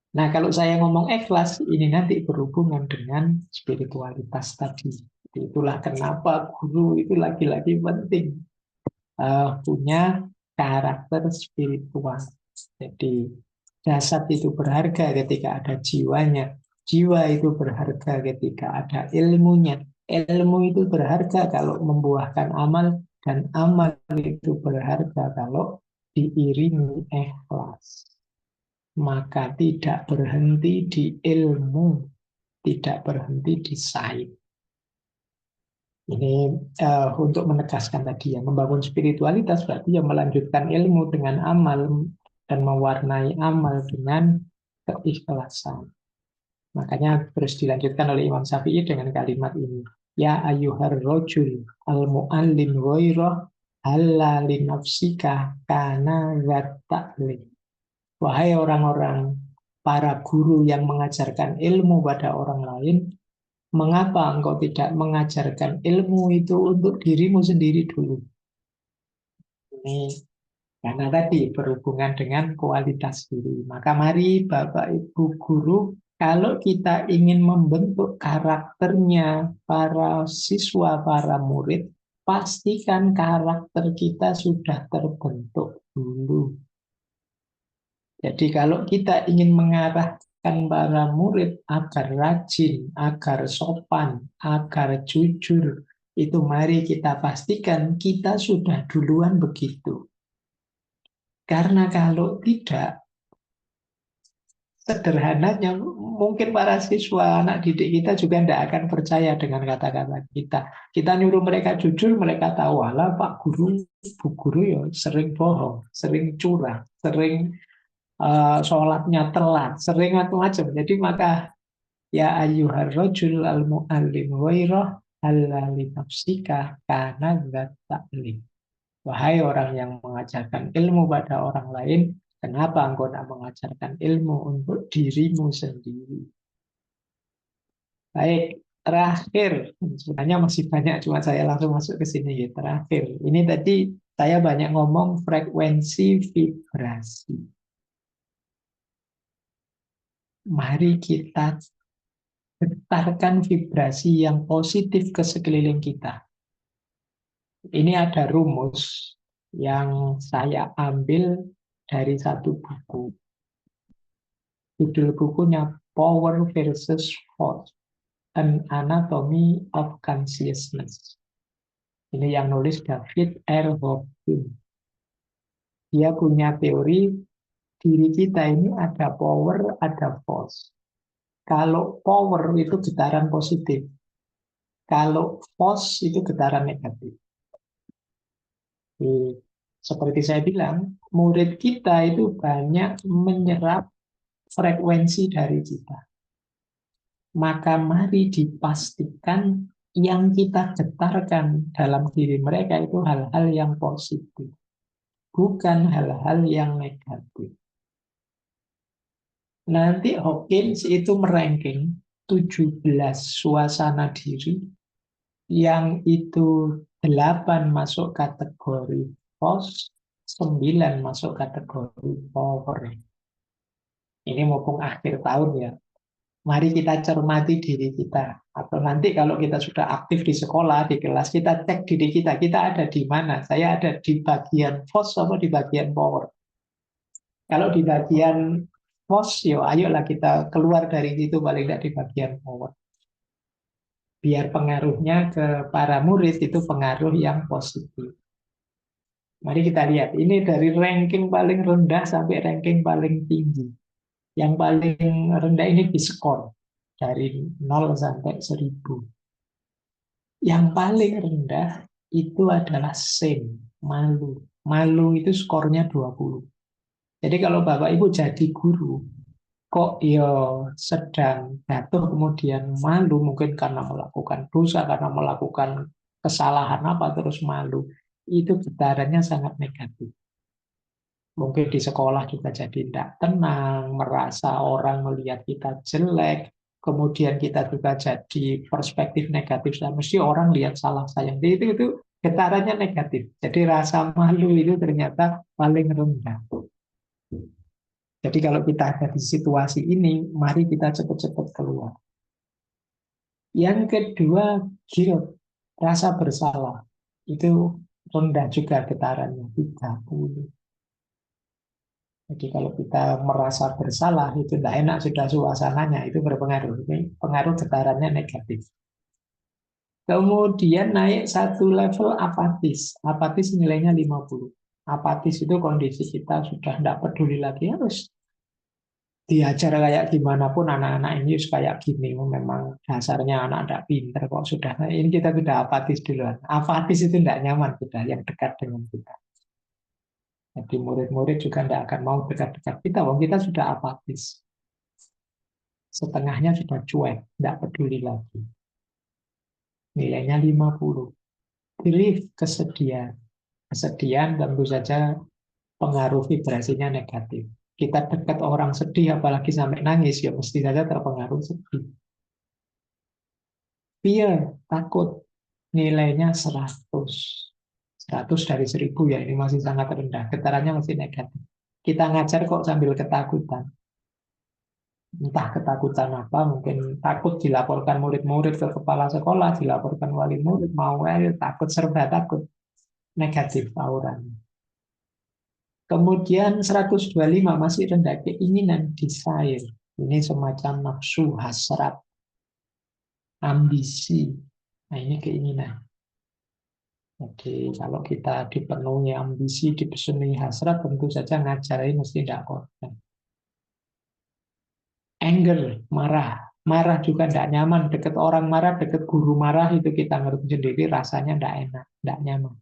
Nah, kalau saya ngomong ikhlas, ini nanti berhubungan dengan spiritualitas tadi. Jadi itulah kenapa guru itu lagi-lagi penting punya karakter spiritual. Jadi jasad itu berharga ketika ada jiwanya. Jiwa itu berharga ketika ada ilmunya. Ilmu itu berharga kalau membuahkan amal. Dan amal itu berharga kalau diiringi ikhlas. Maka tidak berhenti di ilmu, tidak berhenti di sains. Ini untuk menegaskan tadi ya, membangun spiritualitas berarti ya melanjutkan ilmu dengan amal dan mewarnai amal dengan keikhlasan. Makanya terus dilanjutkan oleh Imam Syafi'i dengan kalimat ini. Ya ayyuhar rojul al-mu'allim ghairah halla li nafsika kana ghatta'lim. Wahai orang-orang, para guru yang mengajarkan ilmu pada orang lain, mengapa engkau tidak mengajarkan ilmu itu untuk dirimu sendiri dulu? Ini karena tadi berhubungan dengan kualitas diri. Maka mari Bapak Ibu guru, kalau kita ingin membentuk karakternya para siswa, para murid, pastikan karakter kita sudah terbentuk dulu. Jadi kalau kita ingin mengarahkan para murid agar rajin, agar sopan, agar jujur, itu mari kita pastikan kita sudah duluan begitu. Karena kalau tidak, sederhananya mungkin para siswa, anak didik kita juga tidak akan percaya dengan kata-kata kita. Kita nyuruh mereka jujur, mereka tahu, alah Pak Guru, Bu Guru ya sering bohong, sering curang, sering sholatnya telat, sering macam-macam. Jadi maka ya ayyuhar rajul al mu'allim wairah halali nafsika karena enggak taklim. Wahai orang yang mengajarkan ilmu pada orang lain, kenapa engkau tak mengajarkan ilmu untuk dirimu sendiri? Baik, terakhir. Sebenarnya masih banyak, cuma saya langsung masuk ke sini ya. Terakhir, ini tadi saya banyak ngomong frekuensi vibrasi. Mari kita getarkan vibrasi yang positif ke sekeliling kita. Ini ada rumus yang saya ambil dari satu buku. Judul bukunya Power versus Force, An Anatomy of Consciousness. Ini yang nulis David R. Hawkins. Dia punya teori diri kita ini ada power, ada force. Kalau power itu getaran positif. Kalau force itu getaran negatif. Seperti saya bilang, murid kita itu banyak menyerap frekuensi dari kita. Maka mari dipastikan yang kita getarkan dalam diri mereka itu hal-hal yang positif, bukan hal-hal yang negatif. Nanti Hawkins itu meranking 17 suasana diri, yang itu 8 masuk kategori force, 9 masuk kategori power. Ini mumpung akhir tahun ya. Mari kita cermati diri kita. Atau nanti kalau kita sudah aktif di sekolah, di kelas, kita cek diri kita. Kita ada di mana? Saya ada di bagian force atau di bagian power? Kalau di bagian force, yo, ayolah kita keluar dari situ paling tidak di bagian power. Biar pengaruhnya ke para murid itu pengaruh yang positif. Mari kita lihat. Ini dari ranking paling rendah sampai ranking paling tinggi. Yang paling rendah ini diskor dari 0 sampai 1000. Yang paling rendah itu adalah shame, malu. Malu itu skornya 20. Jadi kalau Bapak Ibu jadi guru, kok ya sedang jatuh kemudian malu, mungkin karena melakukan dosa, karena melakukan kesalahan apa, terus malu. Itu getarannya sangat negatif. Mungkin di sekolah kita jadi tidak tenang, merasa orang melihat kita jelek, kemudian kita juga jadi perspektif negatif, dan mesti orang lihat salah saya. Jadi itu getarannya negatif. Jadi rasa malu itu ternyata paling rendah. Jadi kalau kita ada di situasi ini, mari kita cepat-cepat keluar. Yang kedua, guilt, rasa bersalah. Itu rendah juga getarannya, 30. Jadi kalau kita merasa bersalah, itu tidak enak sudah suasananya, itu berpengaruh. Ini pengaruh getarannya negatif. Kemudian naik satu level apatis. Apatis nilainya 50. Apatis itu kondisi kita sudah tidak peduli lagi, harus diajar kayak gimana pun anak-anak ini kayak gini. Memang dasarnya anak tidak pintar kok sudah. Nah, ini kita sudah apatis duluan. Apatis itu tidak nyaman kita, yang dekat dengan kita. Jadi murid-murid juga tidak akan mau dekat-dekat kita, wong kita sudah apatis. Setengahnya sudah cuek, tidak peduli lagi. Nilainya 50. Grief, kesedihan. Kesedihan tentu saja pengaruh vibrasinya negatif. Kita dekat orang sedih, apalagi sampai nangis, ya mesti saja terpengaruh sedih. Fear, takut. Nilainya 100. 100 dari 1000 ya, ini masih sangat rendah. Getarannya masih negatif. Kita ngajar kok sambil ketakutan. Entah ketakutan apa, mungkin takut dilaporkan murid-murid ke kepala sekolah, dilaporkan wali murid, mau takut, serba takut. Negatif auranya. Kemudian 125 masih rendah, keinginan, desire. Ini semacam nafsu, hasrat, ambisi. Nah ini keinginan. Jadi kalau kita dipenuhi ambisi, dipenuhi hasrat, tentu saja ngajarin mesti tidak konten. Anger, marah. Marah juga tidak nyaman. Deket orang marah, deket guru marah, itu kita ngerti sendiri rasanya tidak enak, tidak nyaman.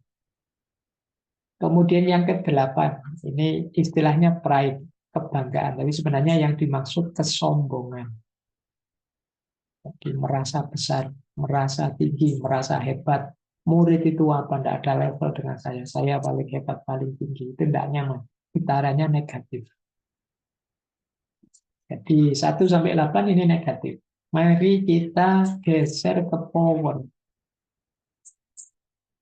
Kemudian yang kedelapan, ini istilahnya pride, kebanggaan. Tapi sebenarnya yang dimaksud kesombongan. Jadi merasa besar, merasa tinggi, merasa hebat. Murid itu apa? Tidak ada level dengan saya. Saya paling hebat, paling tinggi. Itu tidak nyaman. Gitarannya negatif. Jadi 1 sampai 8 ini negatif. Mari kita geser ke power.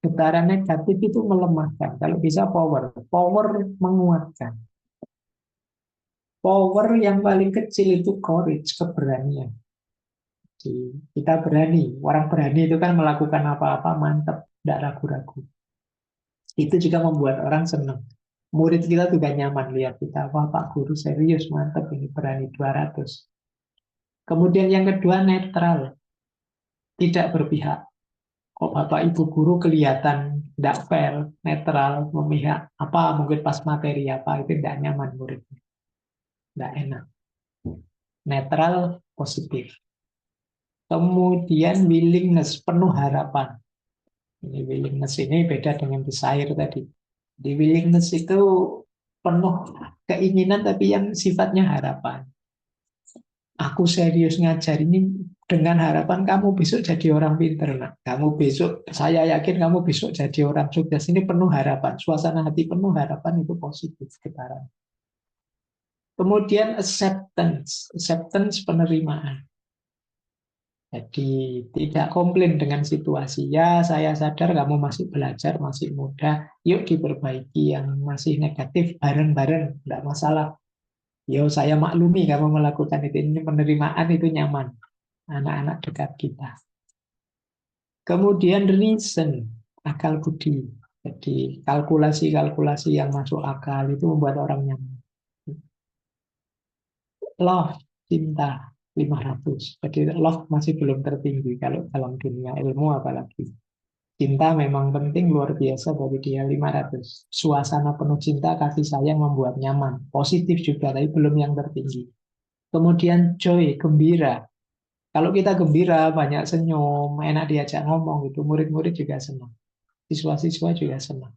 Getaran negatif itu melemahkan. Kalau bisa power. Power menguatkan. Power yang paling kecil itu courage, keberanian. Jadi kita berani. Orang berani itu kan melakukan apa-apa mantap, tidak ragu-ragu. Itu juga membuat orang senang. Murid kita juga nyaman lihat kita. Wah, Pak Guru serius, mantap ini berani 200. Kemudian yang kedua netral, tidak berpihak. Kok Bapak Ibu Guru kelihatan tidak fair, netral, memihak apa, mungkin pas materi apa, itu tidak nyaman muridnya. Tidak enak. Netral, positif. Kemudian willingness, penuh harapan. Ini willingness ini beda dengan desire tadi. Di willingness itu penuh keinginan tapi yang sifatnya harapan. Aku serius ngajar ini dengan harapan kamu besok jadi orang pinter. Nah, kamu besok, saya yakin kamu besok jadi orang sukses. Ini penuh harapan. Suasana hati penuh harapan itu positif getaran. Kemudian acceptance. Acceptance penerimaan. Jadi tidak komplain dengan situasi. Ya, saya sadar kamu masih belajar, masih muda. Yuk diperbaiki yang masih negatif bareng-bareng, tidak masalah. Yo, saya maklumi kamu melakukan itu. Ini penerimaan itu nyaman. Anak-anak dekat kita. Kemudian reason, akal budi. Jadi kalkulasi-kalkulasi yang masuk akal itu membuat orang nyaman. Love, cinta, 500. Jadi love masih belum tertinggi kalau dalam dunia ilmu apalagi. Cinta memang penting luar biasa bagi dia 500. Suasana penuh cinta, kasih sayang membuat nyaman. Positif juga, tapi belum yang tertinggi. Kemudian joy, gembira. Kalau kita gembira, banyak senyum, enak diajak ngomong gitu, murid-murid juga senang. Siswa-siswa juga senang.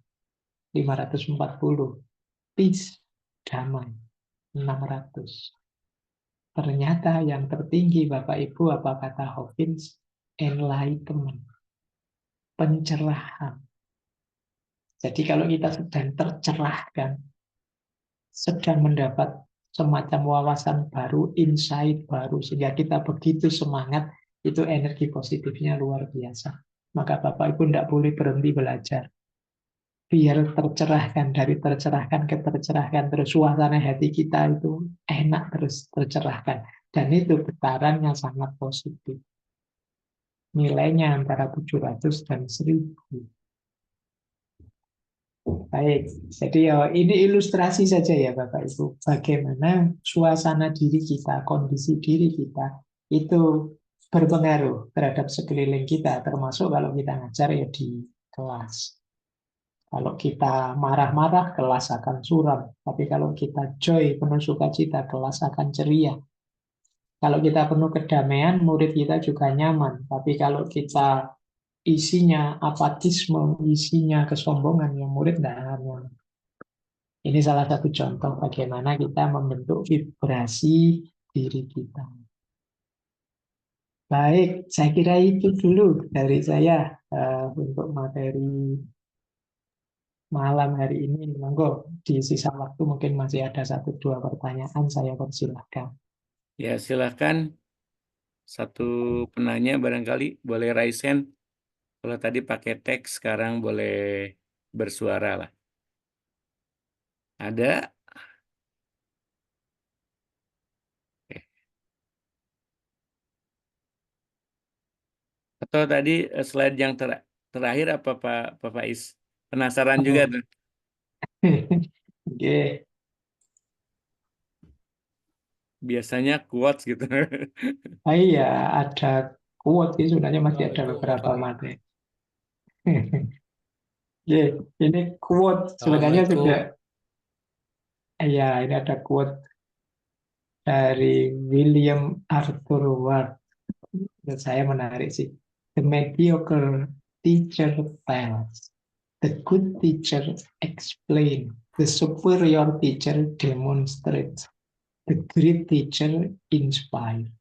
540. Peace, damai. 600. Ternyata yang tertinggi Bapak Ibu, apa kata Hawkins? Enlightenment. Pencerahan. Jadi kalau kita sedang tercerahkan, sedang mendapat semacam wawasan baru, insight baru, sehingga kita begitu semangat, itu energi positifnya luar biasa. Maka Bapak Ibu tidak boleh berhenti belajar. Biar tercerahkan, dari tercerahkan ke tercerahkan, terus suasana hati kita itu enak terus tercerahkan. Dan itu getarannya sangat positif. Nilainya antara 700 dan 1000. Baik, jadi ya ini ilustrasi saja ya Bapak Ibu. Bagaimana suasana diri kita, kondisi diri kita itu berpengaruh terhadap sekeliling kita, termasuk kalau kita ngajar ya di kelas. Kalau kita marah-marah, kelas akan suram. Tapi kalau kita joy, penuh sukacita, kelas akan ceria. Kalau kita penuh kedamaian, murid kita juga nyaman. Tapi kalau kita isinya apatisme, isinya kesombongan, yang murid tidak nyaman. Ini salah satu contoh bagaimana kita membentuk vibrasi diri kita. Baik, saya kira itu dulu dari saya untuk materi malam hari ini. Monggo di sisa waktu mungkin masih ada 1-2 pertanyaan, saya persilahkan. Ya, silakan satu penanya barangkali boleh raise hand. Kalau tadi pakai teks, sekarang boleh bersuara lah. Ada? Oke. Atau tadi slide yang terakhir apa Pak Faiz? Penasaran juga Oh. tuh. Oke. Biasanya quotes gitu. Iya, ada quote sih sebenarnya masih Oh, ada itu beberapa apa? materi. Oke, ini quote sebenarnya sudah, Assalamualaikum. ya ini ada quote dari William Arthur Ward. Menurut saya menarik sih. The mediocre teacher tells, the good teacher explain, the superior teacher demonstrates, the great teacher inspire.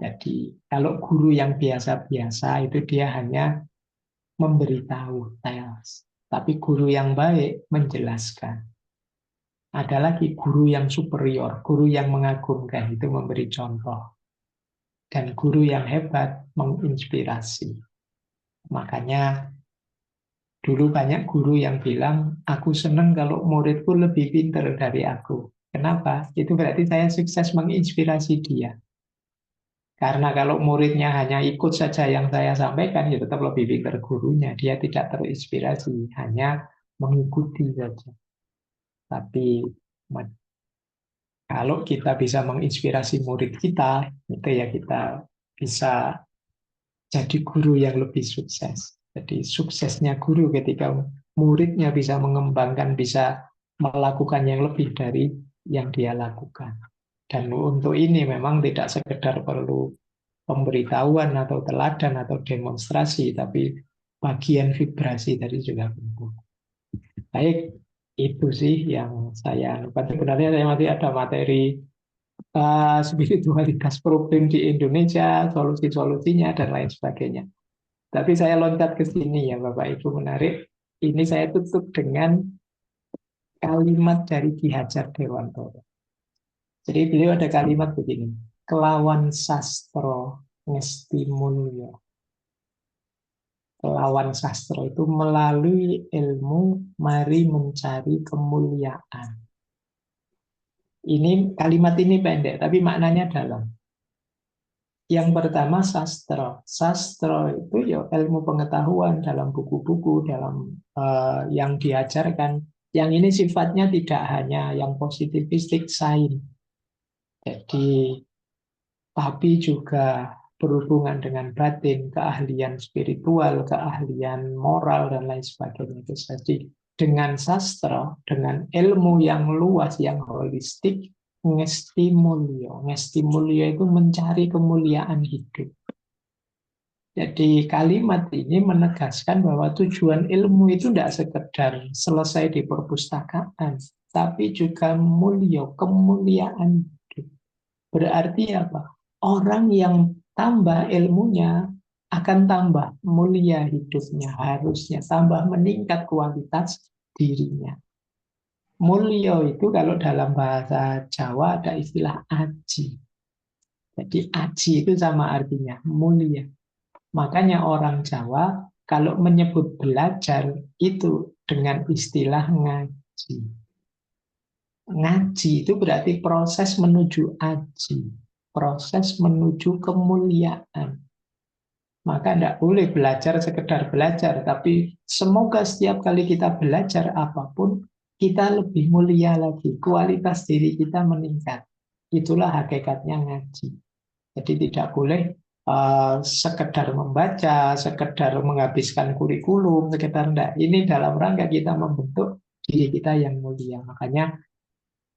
Jadi kalau guru yang biasa-biasa itu dia hanya memberitahu, tells. Tapi guru yang baik menjelaskan. Ada lagi guru yang superior, guru yang mengagumkan, itu memberi contoh. Dan guru yang hebat menginspirasi. Makanya dulu banyak guru yang bilang, aku senang kalau muridku lebih pintar dari aku. Kenapa? Itu berarti saya sukses menginspirasi dia. Karena kalau muridnya hanya ikut saja yang saya sampaikan, ya tetap lebih pintar gurunya. Dia tidak terinspirasi, hanya mengikuti saja. Tapi kalau kita bisa menginspirasi murid kita, itu ya kita bisa jadi guru yang lebih sukses. Jadi suksesnya guru ketika muridnya bisa mengembangkan, bisa melakukan yang lebih dari yang dia lakukan. Dan untuk ini memang tidak sekedar perlu pemberitahuan atau teladan atau demonstrasi, tapi bagian vibrasi tadi juga penting. Baik, itu sih yang saya anukan. Sebenarnya saya masih ada materi spiritualitas problem di Indonesia, solusi-solusinya, dan lain sebagainya. Tapi saya loncat ke sini ya Bapak Ibu, menarik. Ini saya tutup dengan kalimat dari Ki Hajar Dewantara. Jadi beliau ada kalimat begini, kelawan sastro ngesti mulya. Kelawan sastra itu melalui ilmu mari mencari kemuliaan. Ini kalimat ini pendek, tapi maknanya dalam. Yang pertama sastra. Sastra itu ya ilmu pengetahuan dalam buku-buku, dalam yang diajarkan. Yang ini sifatnya tidak hanya yang positivistik sains. Jadi, tapi juga berhubungan dengan batin, keahlian spiritual, keahlian moral, dan lain sebagainya. Jadi, dengan sastra, dengan ilmu yang luas, yang holistik, ngesti mulya. Ngesti mulya itu mencari kemuliaan hidup. Jadi kalimat ini menegaskan bahwa tujuan ilmu itu tidak sekedar selesai di perpustakaan, tapi juga mulia, kemuliaan hidup. Berarti apa? Orang yang tambah ilmunya akan tambah mulia hidupnya, harusnya tambah meningkat kualitas dirinya. Mulia itu kalau dalam bahasa Jawa ada istilah aji. Jadi aji itu sama artinya mulia. Makanya orang Jawa kalau menyebut belajar itu dengan istilah ngaji. Ngaji itu berarti proses menuju aji, proses menuju kemuliaan. Maka tidak boleh belajar sekedar belajar, tapi semoga setiap kali kita belajar apapun, kita lebih mulia lagi, kualitas diri kita meningkat. Itulah hakikatnya ngaji. Jadi tidak boleh sekedar membaca, sekedar menghabiskan kurikulum, sekedar enggak. Ini dalam rangka kita membentuk diri kita yang mulia. Makanya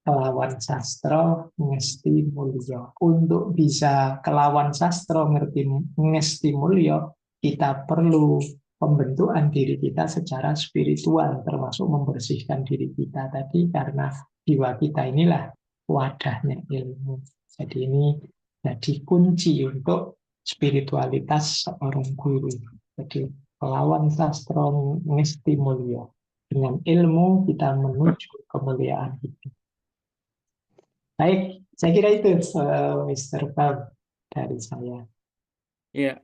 kelawan sastra ngesti mulya. Untuk bisa kelawan sastra ngerti ngesti mulya, kita perlu pembentukan diri kita secara spiritual, termasuk membersihkan diri kita tadi, karena jiwa kita inilah wadahnya ilmu. Jadi ini jadi kunci untuk spiritualitas seorang guru. Jadi kelawan sastra ngesti mulya. Dengan ilmu kita menuju kemuliaan hidup. Baik, saya kira itu Mr. Bab dari saya. Ya,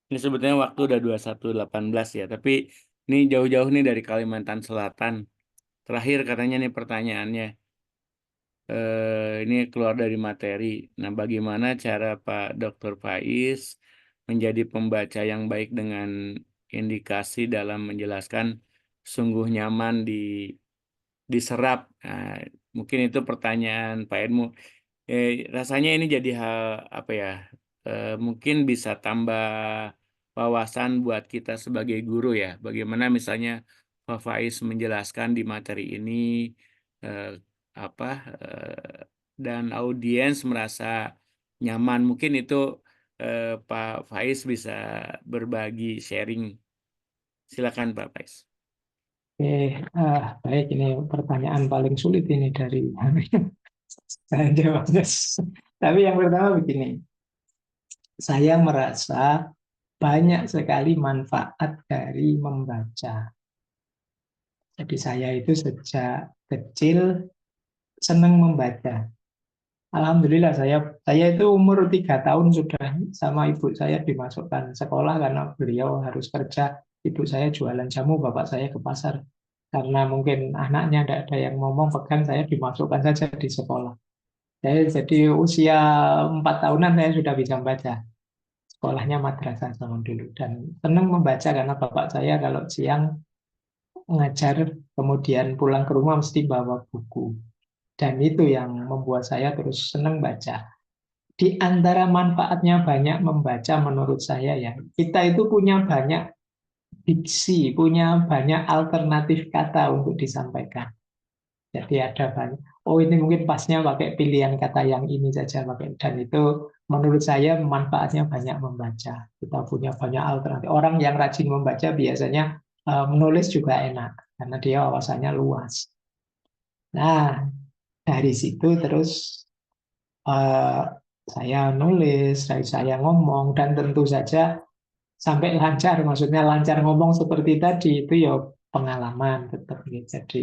ini sebetulnya waktu udah 21.18 ya, tapi ini jauh-jauh nih dari Kalimantan Selatan. Terakhir katanya nih pertanyaannya, ini keluar dari materi. Nah, bagaimana cara Pak Dr. Faiz menjadi pembaca yang baik dengan indikasi dalam menjelaskan sungguh nyaman diserap. Nah, mungkin itu pertanyaan Pak Edmu. Rasanya ini jadi hal apa ya? Mungkin bisa tambah wawasan buat kita sebagai guru ya. Bagaimana misalnya Pak Faiz menjelaskan di materi ini, eee, dan audiens merasa nyaman. Mungkin itu, Pak Faiz bisa berbagi sharing. Silakan Pak Faiz. Oke, baik, ini pertanyaan paling sulit ini dari saya jawabnya. Tapi yang pertama begini, saya merasa banyak sekali manfaat dari membaca. Jadi saya itu sejak kecil senang membaca. Alhamdulillah saya itu umur 3 tahun sudah sama ibu saya dimasukkan sekolah karena beliau harus kerja. Ibu saya jualan jamu, bapak saya ke pasar. Karena mungkin anaknya tidak ada yang ngomong pegang, saya dimasukkan saja di sekolah. Jadi usia 4 tahunan saya sudah bisa membaca. Sekolahnya madrasah zaman dulu. Dan senang membaca karena bapak saya kalau siang ngajar, kemudian pulang ke rumah mesti bawa buku. Dan itu yang membuat saya terus senang baca. Di antara manfaatnya banyak membaca menurut saya ya, kita itu punya banyak diksi, punya banyak alternatif kata untuk disampaikan. Jadi ada banyak, oh ini mungkin pasnya pakai pilihan kata yang ini saja pakai. Dan itu menurut saya manfaatnya banyak membaca. Kita punya banyak alternatif. Orang yang rajin membaca biasanya menulis juga enak karena dia wawasannya luas. Nah, dari situ terus eh, saya nulis, saya ngomong, dan tentu saja sampai lancar, maksudnya lancar ngomong seperti tadi, itu ya pengalaman tetap gitu. Jadi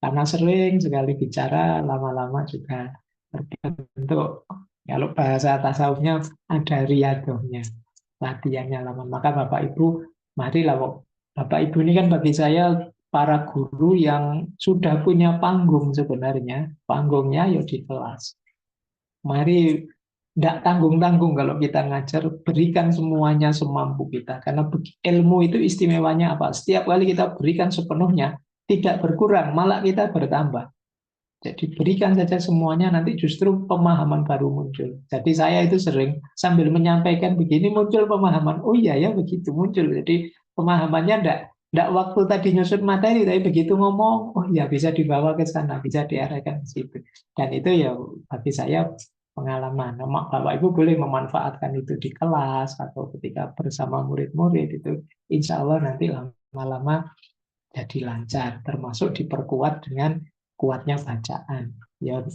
karena sering sekali bicara, lama-lama juga terbentuk, kalau bahasa tasawufnya ada riadohnya, latihannya lama. Maka Bapak Ibu, marilah Bapak Ibu ini kan bagi saya para guru yang sudah punya panggung sebenarnya, panggungnya ya di kelas. Mari tidak tanggung-tanggung kalau kita ngajar, berikan semuanya semampu kita. Karena ilmu itu istimewanya apa? Setiap kali kita berikan sepenuhnya, tidak berkurang, malah kita bertambah. Jadi berikan saja semuanya, nanti justru pemahaman baru muncul. Jadi saya itu sering sambil menyampaikan begini muncul pemahaman. Oh iya ya begitu muncul. Jadi pemahamannya tidak waktu tadi nyusut materi, tapi begitu ngomong, oh iya bisa dibawa ke sana, bisa diarahkan ke situ. Dan itu ya bagi saya pengalaman. Bapak Ibu boleh memanfaatkan itu di kelas atau ketika bersama murid-murid itu, insya Allah nanti lama-lama jadi lancar, termasuk diperkuat dengan kuatnya bacaan. Ya,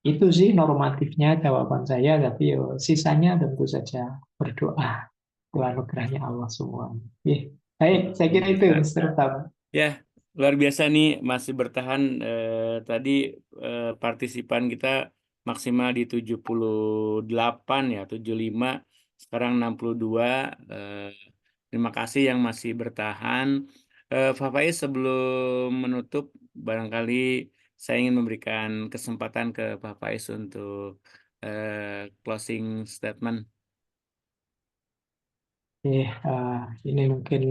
itu sih normatifnya jawaban saya, tapi yo, sisanya tentu saja berdoa. Itu anugerahnya Allah semua. Baik, saya kira itu, Mr. Tam. Ya, luar biasa nih masih bertahan, tadi, partisipan kita maksimal di 78 ya, 75, sekarang 62. Terima kasih yang masih bertahan. Pak Faiz, sebelum menutup, barangkali saya ingin memberikan kesempatan ke Pak Faiz untuk, closing statement. Ini mungkin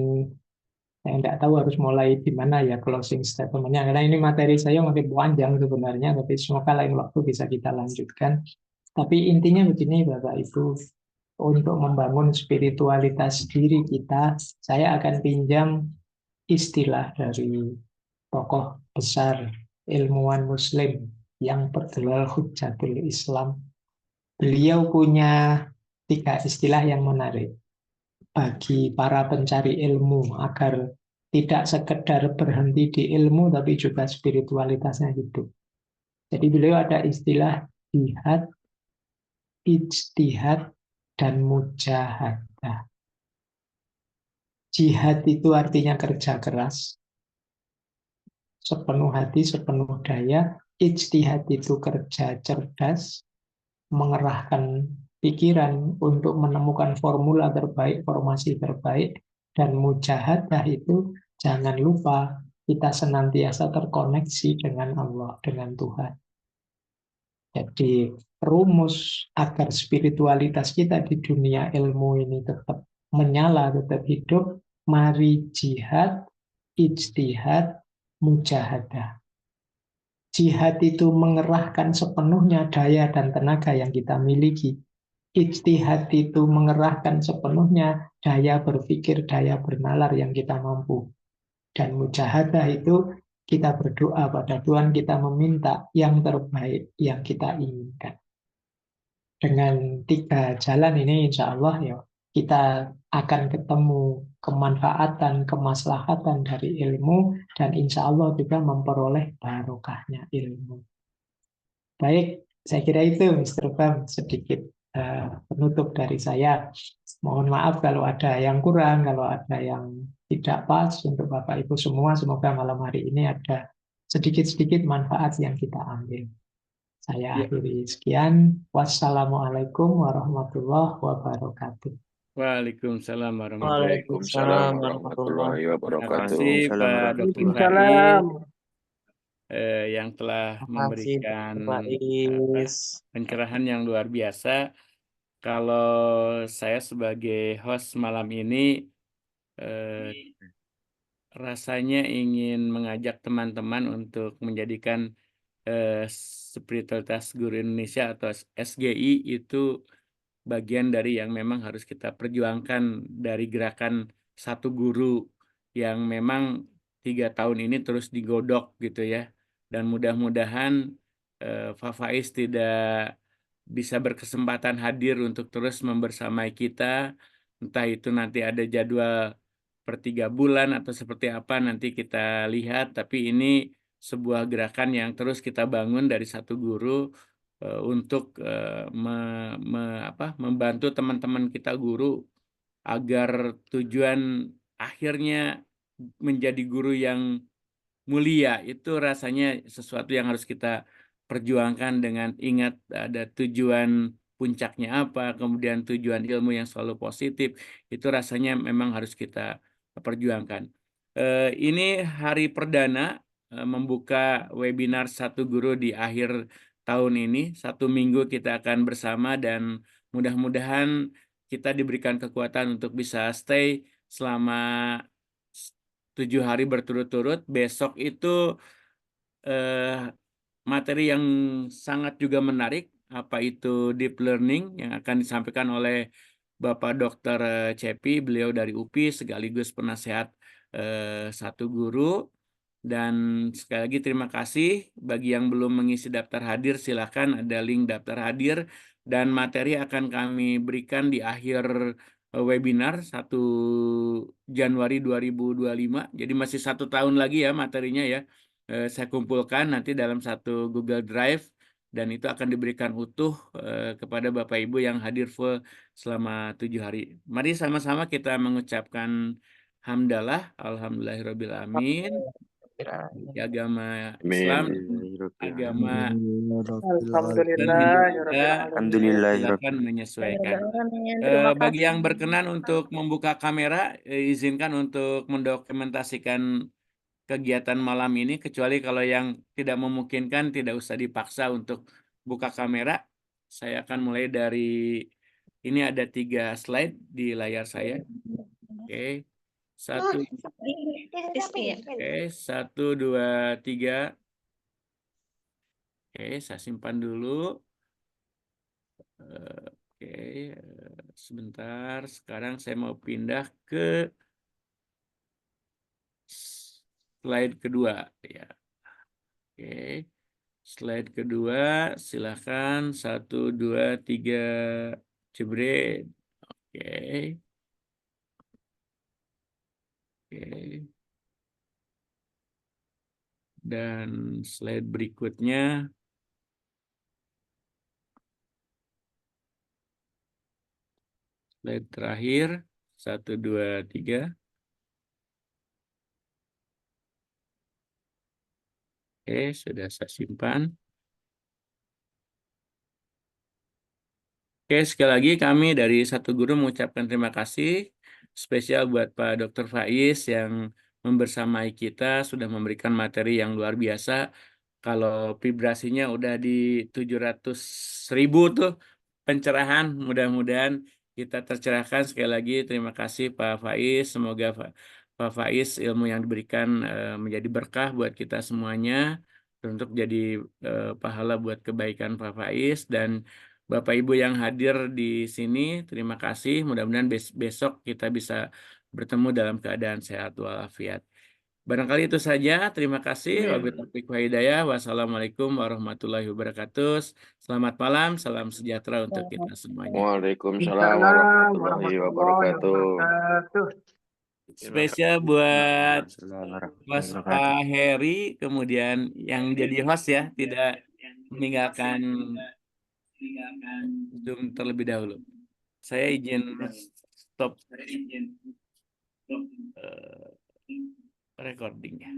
saya tidak tahu harus mulai di mana ya closing statement-nya. Karena ini materi saya masih panjang sebenarnya, tapi semoga lain waktu bisa kita lanjutkan. Tapi intinya begini Bapak Ibu, untuk membangun spiritualitas diri kita, saya akan pinjam istilah dari tokoh besar ilmuwan Muslim yang bergelar Hujjatul Islam. Beliau punya 3 istilah yang menarik bagi para pencari ilmu agar tidak sekedar berhenti di ilmu tapi juga spiritualitasnya hidup. Jadi beliau ada istilah jihad, ijtihad, dan mujahadah. Jihad itu artinya kerja keras, sepenuh hati, sepenuh daya. Ijtihad itu kerja cerdas, mengerahkan pikiran untuk menemukan formula terbaik, formasi terbaik. Dan mujahadah itu jangan lupa kita senantiasa terkoneksi dengan Allah, dengan Tuhan. Jadi rumus agar spiritualitas kita di dunia ilmu ini tetap menyala, tetap hidup, mari jihad, ijtihad, mujahadah. Jihad itu mengerahkan sepenuhnya daya dan tenaga yang kita miliki ijtihad itu mengerahkan sepenuhnya daya berpikir, daya bernalar yang kita mampu. Dan mujahadah itu kita berdoa pada Tuhan, kita meminta yang terbaik yang kita inginkan. Dengan 3 jalan ini insya Allah ya kita akan ketemu kemanfaatan, kemaslahatan dari ilmu dan insya Allah juga memperoleh barokahnya ilmu. Baik, saya kira itu Mr. Bam sedikit penutup dari saya. Mohon maaf kalau ada yang kurang, kalau ada yang tidak pas untuk Bapak Ibu semua. Semoga malam hari ini ada sedikit-sedikit manfaat yang kita ambil. Saya Ya. akhiri sekian. Wassalamualaikum warahmatullahi wabarakatuh. Waalaikumsalam warahmatullahi Waalaikumsalam Waalaikumsalam warahmatullahi warahmatullahi wabarakatuh. Terima wabarakatuh. kasih Waalaikumsalam Pak Dr. warahmatullahi Faiz Waalaikumsalam. yang telah Terima kasih memberikan Dr. Faiz. pencerahan yang luar biasa. Kalau saya sebagai host malam ini rasanya ingin mengajak teman-teman untuk menjadikan Spiritualitas Guru Indonesia atau SGI itu bagian dari yang memang harus kita perjuangkan dari gerakan satu guru yang memang 3 tahun ini terus digodok gitu ya. Dan mudah-mudahan Pak Faiz tidak bisa berkesempatan hadir untuk terus membersamai kita. Entah itu nanti ada jadwal per 3 bulan atau seperti apa nanti kita lihat. Tapi ini sebuah gerakan yang terus kita bangun dari satu guru untuk membantu teman-teman kita guru agar tujuan akhirnya menjadi guru yang mulia. Itu rasanya sesuatu yang harus kita perjuangkan dengan ingat ada tujuan puncaknya apa, kemudian tujuan ilmu yang selalu positif. Itu rasanya memang harus kita perjuangkan. Ini hari perdana membuka webinar Satu Guru di akhir tahun ini. 1 minggu kita akan bersama dan mudah-mudahan kita diberikan kekuatan untuk bisa stay selama 7 hari berturut-turut. Besok itu materi yang sangat juga menarik, apa itu deep learning yang akan disampaikan oleh Bapak Dr. Cepi, beliau dari UPI sekaligus penasehat Satu Guru. Dan sekali lagi terima kasih bagi yang belum mengisi daftar hadir, silakan ada link daftar hadir dan materi akan kami berikan di akhir webinar 1 Januari 2025. Jadi masih 1 tahun lagi ya materinya ya. Saya kumpulkan nanti dalam satu Google Drive dan itu akan diberikan utuh kepada Bapak Ibu yang hadir full selama 7 hari. Mari sama-sama kita mengucapkan hamdalah, alhamdulillahirabbil alamin. Agama Islam, agama dan Hindu Alhamdulillah, ya kita, Rabbil Alamin. Alhamdulillah. silakan menyesuaikan. Terima Bagi kasih. yang berkenan untuk membuka kamera, izinkan untuk mendokumentasikan kegiatan malam ini, kecuali kalau yang tidak memungkinkan tidak usah dipaksa untuk buka kamera. Saya akan mulai dari ini ada 3 slide di layar saya. Oke. 1, oke, 1, 2, 3. Oke, saya simpan dulu. Oke, sebentar. Sekarang saya mau pindah ke slide kedua. Ya. Oke, slide kedua. Silahkan 1, 2, 3. Jebret. Oke. Oke. Dan slide berikutnya. Slide terakhir. 1, 2, 3. Oke, sudah saya simpan. Oke, sekali lagi kami dari Satu Guru mengucapkan terima kasih spesial buat Pak Dr. Faiz yang membersamai kita sudah memberikan materi yang luar biasa. Kalau vibrasinya udah di 700.000 tuh pencerahan, mudah-mudahan kita tercerahkan. Sekali lagi terima kasih Pak Faiz. Semoga Pak Faiz ilmu yang diberikan menjadi berkah buat kita semuanya untuk jadi pahala buat kebaikan Pak Faiz. Dan Bapak Ibu yang hadir di sini, terima kasih. Mudah-mudahan besok kita bisa bertemu dalam keadaan sehat walafiat. Barangkali itu saja. Terima kasih. Wabillahi taufiq wal hidayah. Wassalamualaikum warahmatullahi wabarakatuh. Selamat malam, salam sejahtera untuk kita semuanya. Waalaikumsalam Waalaikumsalam warahmatullahi warahmatullahi wabarakatuh. wabarakatuh. Spesial buat host Bismillahirrahmanirrahim. Pak Heri, kemudian yang jadi host ya, tidak meninggalkan Zoom terlebih dahulu. Saya izin stop recordingnya.